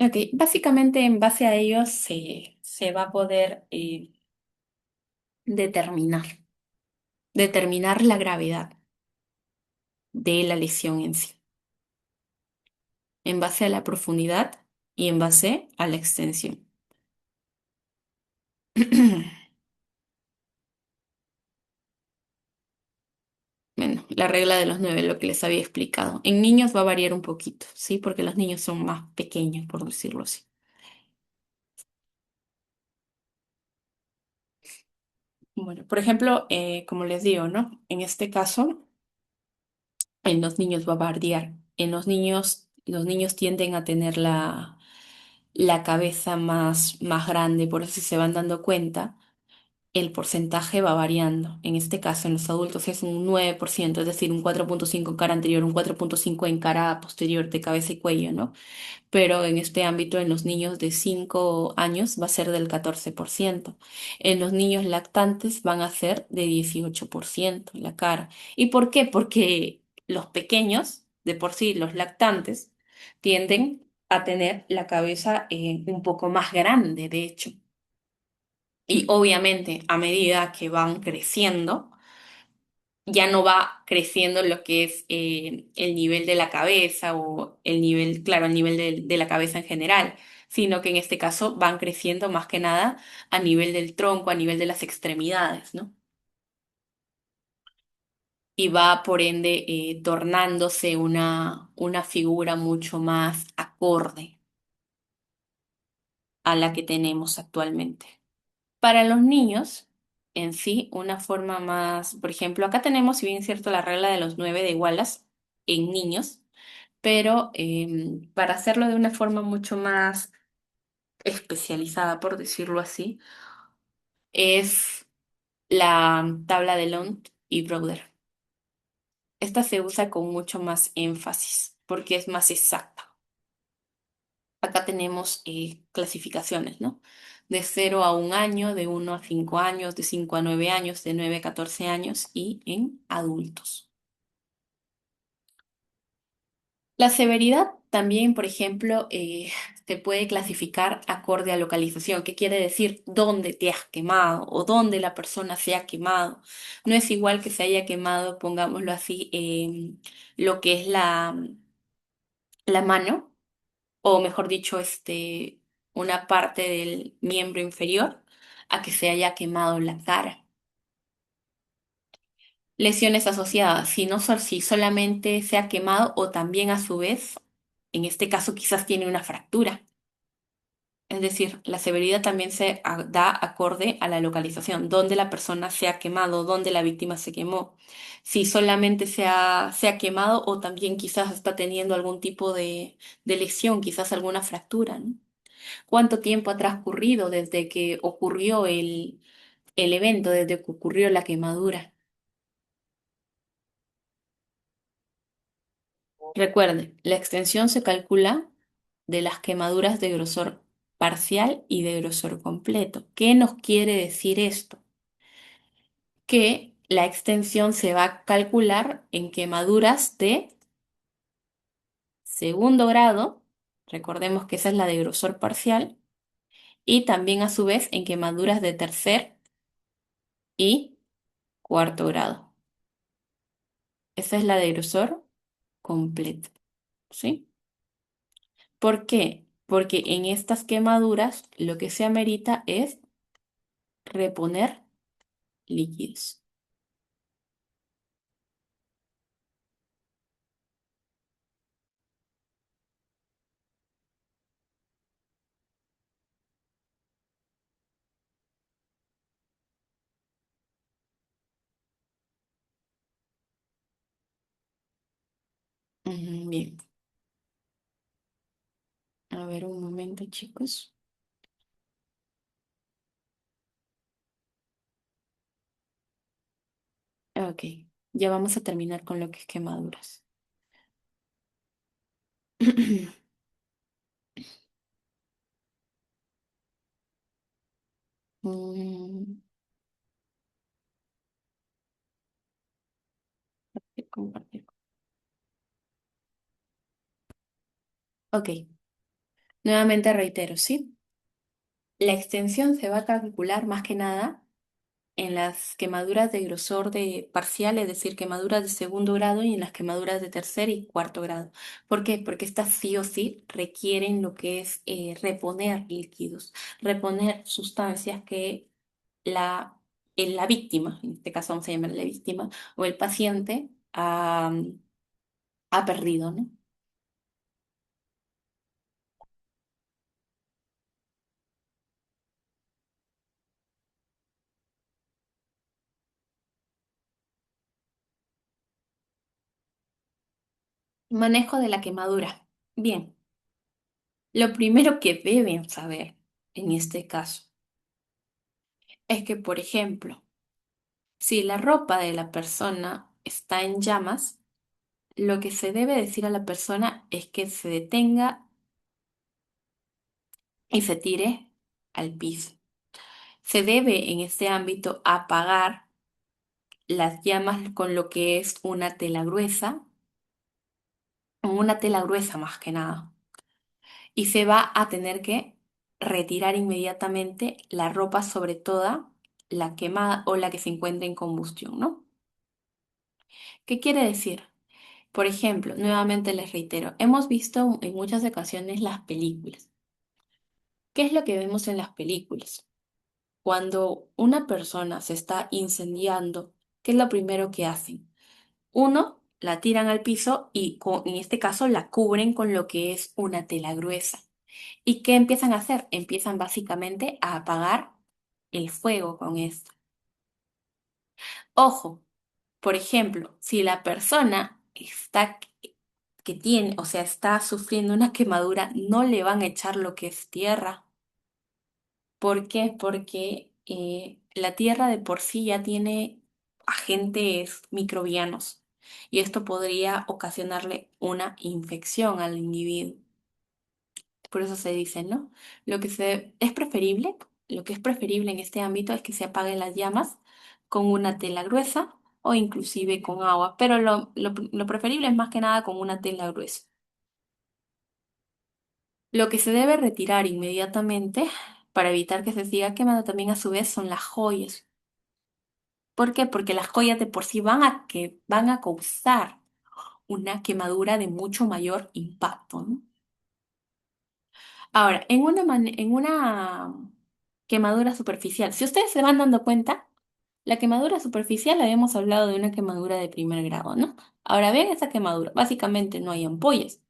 Ok, básicamente en base a ello se va a poder determinar, determinar la gravedad de la lesión en sí, en base a la profundidad y en base a la extensión. Bueno, la regla de los 9, lo que les había explicado. En niños va a variar un poquito, ¿sí? Porque los niños son más pequeños, por decirlo así. Bueno, por ejemplo, como les digo, ¿no? En este caso, en los niños va a variar. En los niños tienden a tener la cabeza más grande, por eso si se van dando cuenta, el porcentaje va variando. En este caso, en los adultos es un 9%, es decir, un 4,5 en cara anterior, un 4,5 en cara posterior de cabeza y cuello, ¿no? Pero en este ámbito, en los niños de 5 años va a ser del 14%. En los niños lactantes van a ser de 18% la cara. ¿Y por qué? Porque los pequeños, de por sí, los lactantes, tienden a tener la cabeza un poco más grande, de hecho. Y obviamente, a medida que van creciendo, ya no va creciendo lo que es el nivel de la cabeza o el nivel, claro, el nivel de la cabeza en general, sino que en este caso van creciendo más que nada a nivel del tronco, a nivel de las extremidades, ¿no? Y va por ende tornándose una figura mucho más acorde a la que tenemos actualmente. Para los niños, en sí, una forma más, por ejemplo, acá tenemos, si bien es cierto, la regla de los 9 de Wallace en niños, pero para hacerlo de una forma mucho más especializada, por decirlo así, es la tabla de Lund y Broder. Esta se usa con mucho más énfasis porque es más exacta. Acá tenemos clasificaciones, ¿no? De 0 a 1 año, de 1 a 5 años, de 5 a 9 años, de 9 a 14 años y en adultos. La severidad también, por ejemplo, se puede clasificar acorde a localización. ¿Qué quiere decir? ¿Dónde te has quemado o dónde la persona se ha quemado? No es igual que se haya quemado, pongámoslo así, lo que es la mano, o mejor dicho, una parte del miembro inferior, a que se haya quemado la cara. Lesiones asociadas, si solamente se ha quemado o también a su vez, en este caso quizás tiene una fractura. Es decir, la severidad también da acorde a la localización, dónde la persona se ha quemado, dónde la víctima se quemó. Si solamente se ha quemado o también quizás está teniendo algún tipo de lesión, quizás alguna fractura, ¿no? ¿Cuánto tiempo ha transcurrido desde que ocurrió el evento, desde que ocurrió la quemadura? Recuerde, la extensión se calcula de las quemaduras de grosor parcial y de grosor completo. ¿Qué nos quiere decir esto? Que la extensión se va a calcular en quemaduras de segundo grado, recordemos que esa es la de grosor parcial, y también a su vez en quemaduras de tercer y cuarto grado. Esa es la de grosor completo, ¿sí? ¿Por qué? Porque en estas quemaduras lo que se amerita es reponer líquidos. Bien, a ver un momento, chicos. Ok, ya vamos a terminar con lo que es quemaduras. Mm, compartir. Ok, nuevamente reitero, ¿sí? La extensión se va a calcular más que nada en las quemaduras de grosor de parcial, es decir, quemaduras de segundo grado y en las quemaduras de tercer y cuarto grado. ¿Por qué? Porque estas sí o sí requieren lo que es reponer líquidos, reponer sustancias que la, la víctima, en este caso vamos a llamarle víctima, o el paciente ha perdido, ¿no? Manejo de la quemadura. Bien, lo primero que deben saber en este caso es que, por ejemplo, si la ropa de la persona está en llamas, lo que se debe decir a la persona es que se detenga y se tire al piso. Se debe en este ámbito apagar las llamas con lo que es una tela gruesa, con una tela gruesa más que nada. Y se va a tener que retirar inmediatamente la ropa, sobre toda la quemada o la que se encuentre en combustión, ¿no? ¿Qué quiere decir? Por ejemplo, nuevamente les reitero, hemos visto en muchas ocasiones las películas. ¿Qué es lo que vemos en las películas? Cuando una persona se está incendiando, ¿qué es lo primero que hacen? Uno, la tiran al piso y en este caso la cubren con lo que es una tela gruesa. ¿Y qué empiezan a hacer? Empiezan básicamente a apagar el fuego con esto. Ojo, por ejemplo, si la persona está que tiene, o sea, está sufriendo una quemadura, no le van a echar lo que es tierra. ¿Por qué? Porque la tierra de por sí ya tiene agentes microbianos y esto podría ocasionarle una infección al individuo. Por eso se dice, ¿no? Es preferible, lo que es preferible en este ámbito es que se apaguen las llamas con una tela gruesa o inclusive con agua, pero lo preferible es más que nada con una tela gruesa. Lo que se debe retirar inmediatamente para evitar que se siga quemando también a su vez son las joyas. ¿Por qué? Porque las joyas de por sí van a causar una quemadura de mucho mayor impacto, ¿no? Ahora, en una quemadura superficial, si ustedes se van dando cuenta, la quemadura superficial habíamos hablado de una quemadura de primer grado, ¿no? Ahora ven esa quemadura, básicamente no hay ampollas.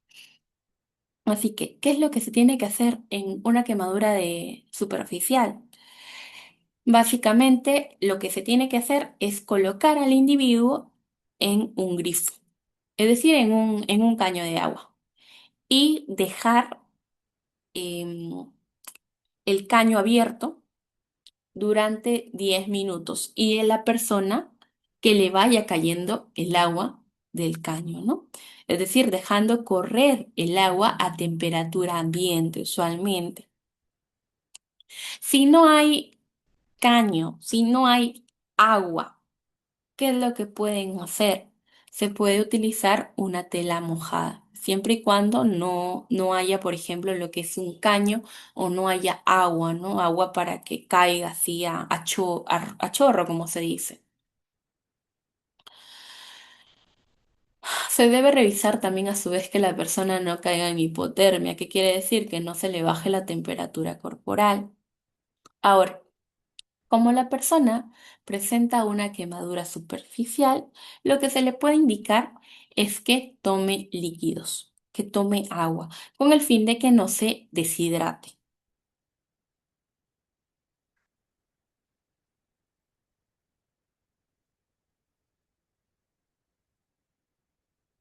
Así que, ¿qué es lo que se tiene que hacer en una quemadura de superficial? Básicamente, lo que se tiene que hacer es colocar al individuo en un grifo, es decir, en un caño de agua, y dejar em, el caño abierto durante 10 minutos y en la persona que le vaya cayendo el agua del caño, ¿no? Es decir, dejando correr el agua a temperatura ambiente usualmente. Si no hay caño, si no hay agua, ¿qué es lo que pueden hacer? Se puede utilizar una tela mojada, siempre y cuando no haya, por ejemplo, lo que es un caño o no haya agua, ¿no? Agua para que caiga así a chorro, como se dice. Se debe revisar también a su vez que la persona no caiga en hipotermia, que quiere decir que no se le baje la temperatura corporal. Ahora, como la persona presenta una quemadura superficial, lo que se le puede indicar es que tome líquidos, que tome agua, con el fin de que no se deshidrate.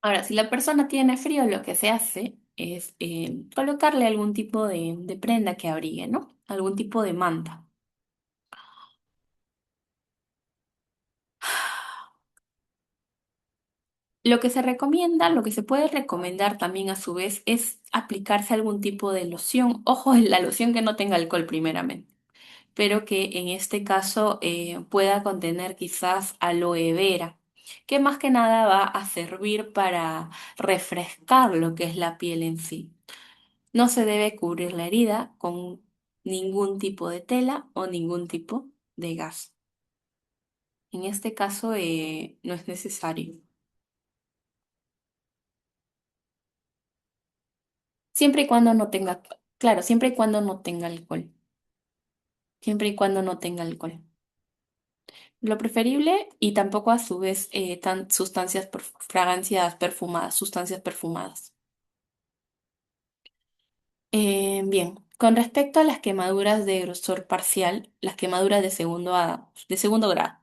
Ahora, si la persona tiene frío, lo que se hace es colocarle algún tipo de prenda que abrigue, ¿no? Algún tipo de manta. Lo que se recomienda, lo que se puede recomendar también a su vez es aplicarse algún tipo de loción. Ojo, en la loción que no tenga alcohol primeramente. pero que en este caso pueda contener quizás aloe vera, que más que nada va a servir para refrescar lo que es la piel en sí. No se debe cubrir la herida con ningún tipo de tela o ningún tipo de gas. En este caso no es necesario. Siempre y cuando no tenga, claro, siempre y cuando no tenga alcohol. Siempre y cuando no tenga alcohol. Lo preferible y tampoco a su vez tan sustancias, fragancias perfumadas, sustancias perfumadas. Bien, con respecto a las quemaduras de grosor parcial, las quemaduras de segundo grado,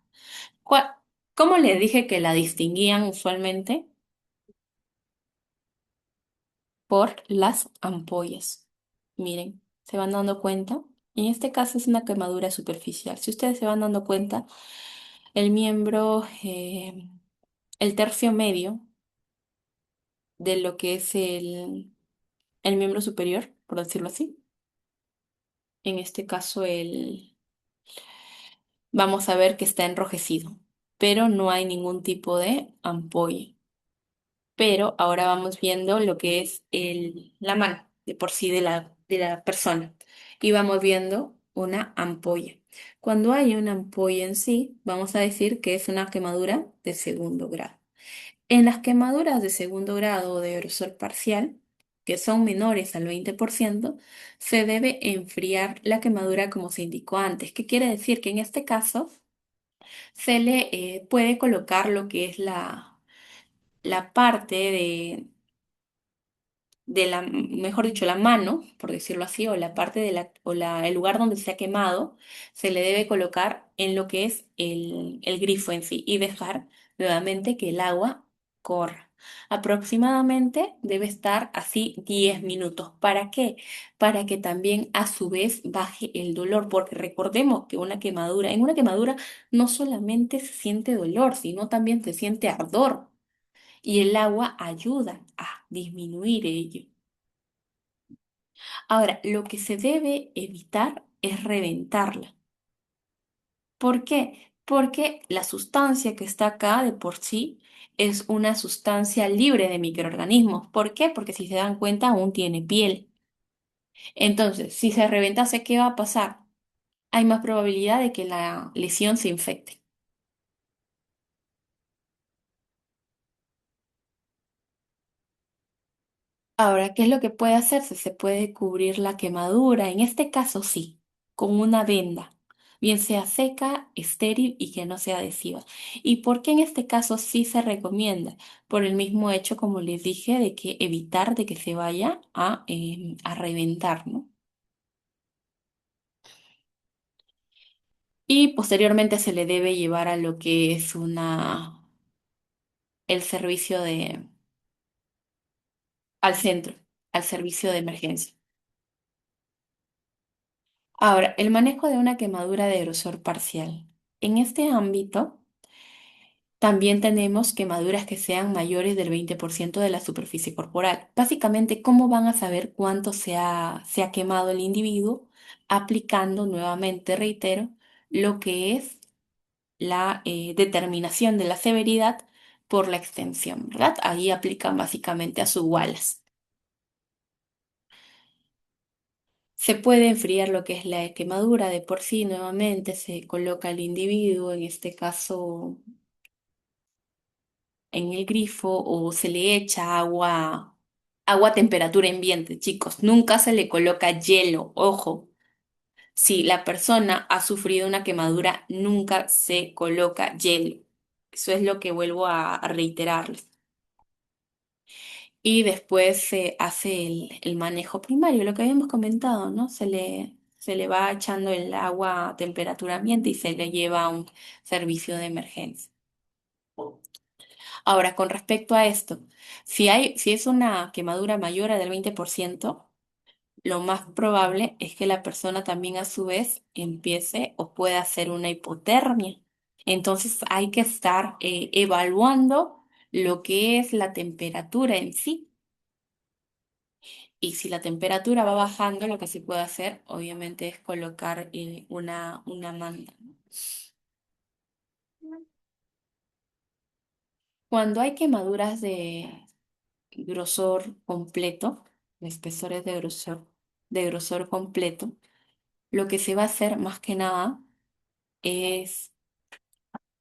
¿cuál- ¿cómo les dije que la distinguían usualmente? Por las ampollas. Miren, se van dando cuenta. En este caso es una quemadura superficial. Si ustedes se van dando cuenta, el miembro, el tercio medio de lo que es el miembro superior, por decirlo así. En este caso, vamos a ver que está enrojecido, pero no hay ningún tipo de ampolla. Pero ahora vamos viendo lo que es la mano de por sí de la persona y vamos viendo una ampolla. Cuando hay una ampolla en sí, vamos a decir que es una quemadura de segundo grado. En las quemaduras de segundo grado o de grosor parcial, que son menores al 20%, se debe enfriar la quemadura como se indicó antes. ¿Qué quiere decir? Que en este caso se le puede colocar lo que es la parte mejor dicho, la mano, por decirlo así, o la parte el lugar donde se ha quemado, se le debe colocar en lo que es el grifo en sí y dejar nuevamente que el agua corra. Aproximadamente debe estar así 10 minutos. ¿Para qué? Para que también a su vez baje el dolor, porque recordemos que en una quemadura no solamente se siente dolor, sino también se siente ardor y el agua ayuda a disminuir ello. Ahora, lo que se debe evitar es reventarla. ¿Por qué? Porque la sustancia que está acá de por sí es una sustancia libre de microorganismos. ¿Por qué? Porque si se dan cuenta aún tiene piel. Entonces, si se reventase, ¿qué va a pasar? Hay más probabilidad de que la lesión se infecte. Ahora, ¿qué es lo que puede hacerse? Se puede cubrir la quemadura, en este caso sí, con una venda, bien sea seca, estéril y que no sea adhesiva. ¿Y por qué en este caso sí se recomienda? Por el mismo hecho, como les dije, de que evitar de que se vaya a reventar, ¿no? Y posteriormente se le debe llevar a lo que es el servicio al centro, al servicio de emergencia. Ahora, el manejo de una quemadura de grosor parcial. En este ámbito, también tenemos quemaduras que sean mayores del 20% de la superficie corporal. Básicamente, ¿cómo van a saber cuánto se ha quemado el individuo? Aplicando nuevamente, reitero, lo que es la determinación de la severidad por la extensión, ¿verdad? Ahí aplican básicamente a su Wallace. Se puede enfriar lo que es la quemadura de por sí, nuevamente se coloca al individuo, en este caso en el grifo, o se le echa agua a temperatura ambiente, chicos. Nunca se le coloca hielo, ojo. Si la persona ha sufrido una quemadura, nunca se coloca hielo. Eso es lo que vuelvo a reiterarles. Y después se hace el manejo primario, lo que habíamos comentado, ¿no? Se le va echando el agua a temperatura ambiente y se le lleva a un servicio de emergencia. Ahora, con respecto a esto, si es una quemadura mayor al del 20%, lo más probable es que la persona también a su vez empiece o pueda hacer una hipotermia. Entonces hay que estar evaluando lo que es la temperatura en sí. Y si la temperatura va bajando, lo que se puede hacer, obviamente, es colocar una manta. Cuando hay quemaduras de grosor completo, de espesores de grosor completo, lo que se va a hacer más que nada es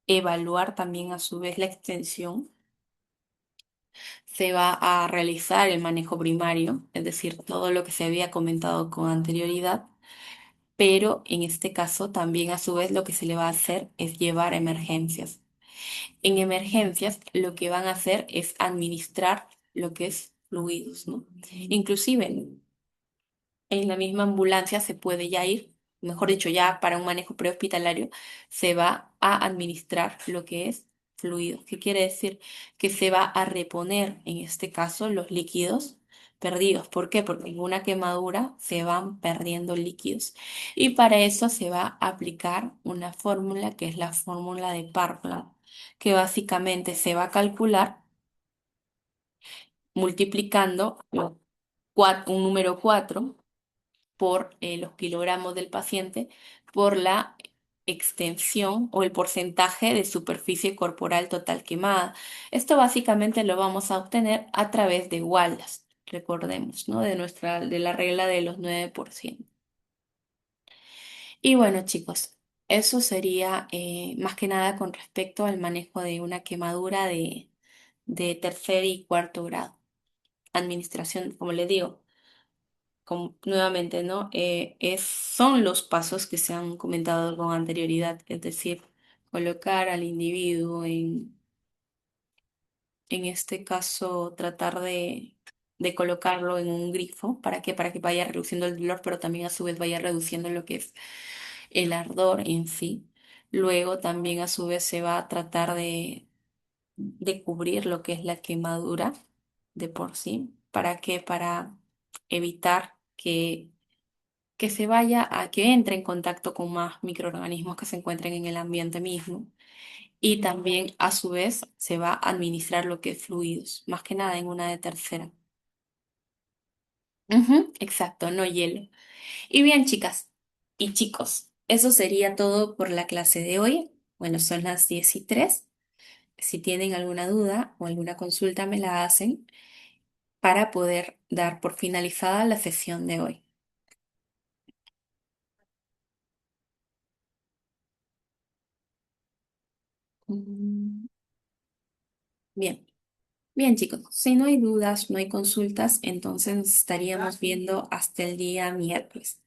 evaluar también a su vez la extensión. Se va a realizar el manejo primario, es decir, todo lo que se había comentado con anterioridad, pero en este caso también a su vez lo que se le va a hacer es llevar a emergencias. En emergencias lo que van a hacer es administrar lo que es fluidos, ¿no? Inclusive en la misma ambulancia se puede ya ir, mejor dicho, ya para un manejo prehospitalario, se va a administrar lo que es fluido. ¿Qué quiere decir? Que se va a reponer, en este caso, los líquidos perdidos. ¿Por qué? Porque en una quemadura se van perdiendo líquidos. Y para eso se va a aplicar una fórmula que es la fórmula de Parkland, que básicamente se va a calcular multiplicando un número 4 por los kilogramos del paciente por la extensión o el porcentaje de superficie corporal total quemada. Esto básicamente lo vamos a obtener a través de Wallace, recordemos, ¿no? De la regla de los 9%. Y bueno, chicos, eso sería más que nada con respecto al manejo de una quemadura de tercer y cuarto grado. Administración, como le digo nuevamente, ¿no? Son los pasos que se han comentado con anterioridad, es decir, colocar al individuo en este caso, tratar de colocarlo en un grifo, ¿para qué? Para que vaya reduciendo el dolor, pero también a su vez vaya reduciendo lo que es el ardor en sí. Luego también a su vez se va a tratar de cubrir lo que es la quemadura de por sí. ¿Para qué? Para evitar que se vaya a que entre en contacto con más microorganismos que se encuentren en el ambiente mismo. Y también, a su vez, se va a administrar lo que es fluidos, más que nada en una de tercera. Ujú, exacto, no hielo. Y bien, chicas y chicos, eso sería todo por la clase de hoy. Bueno, son las 10:03. Si tienen alguna duda o alguna consulta, me la hacen para poder dar por finalizada la sesión de hoy. Mm, Bien. Bien, chicos, si no hay dudas, no hay consultas, entonces nos estaríamos viendo hasta el día miércoles.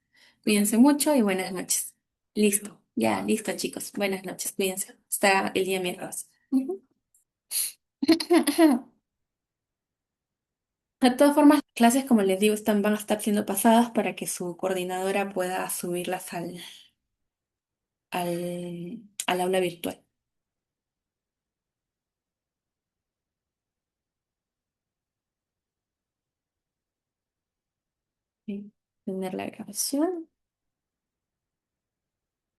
Cuídense mucho y buenas noches. Listo, ya, listo, chicos. Buenas noches, cuídense. Hasta el día miércoles. Ujú. De todas formas, las clases, como les digo, van a estar siendo pasadas para que su coordinadora pueda subirlas al aula virtual. ¿Sí? Tener la grabación.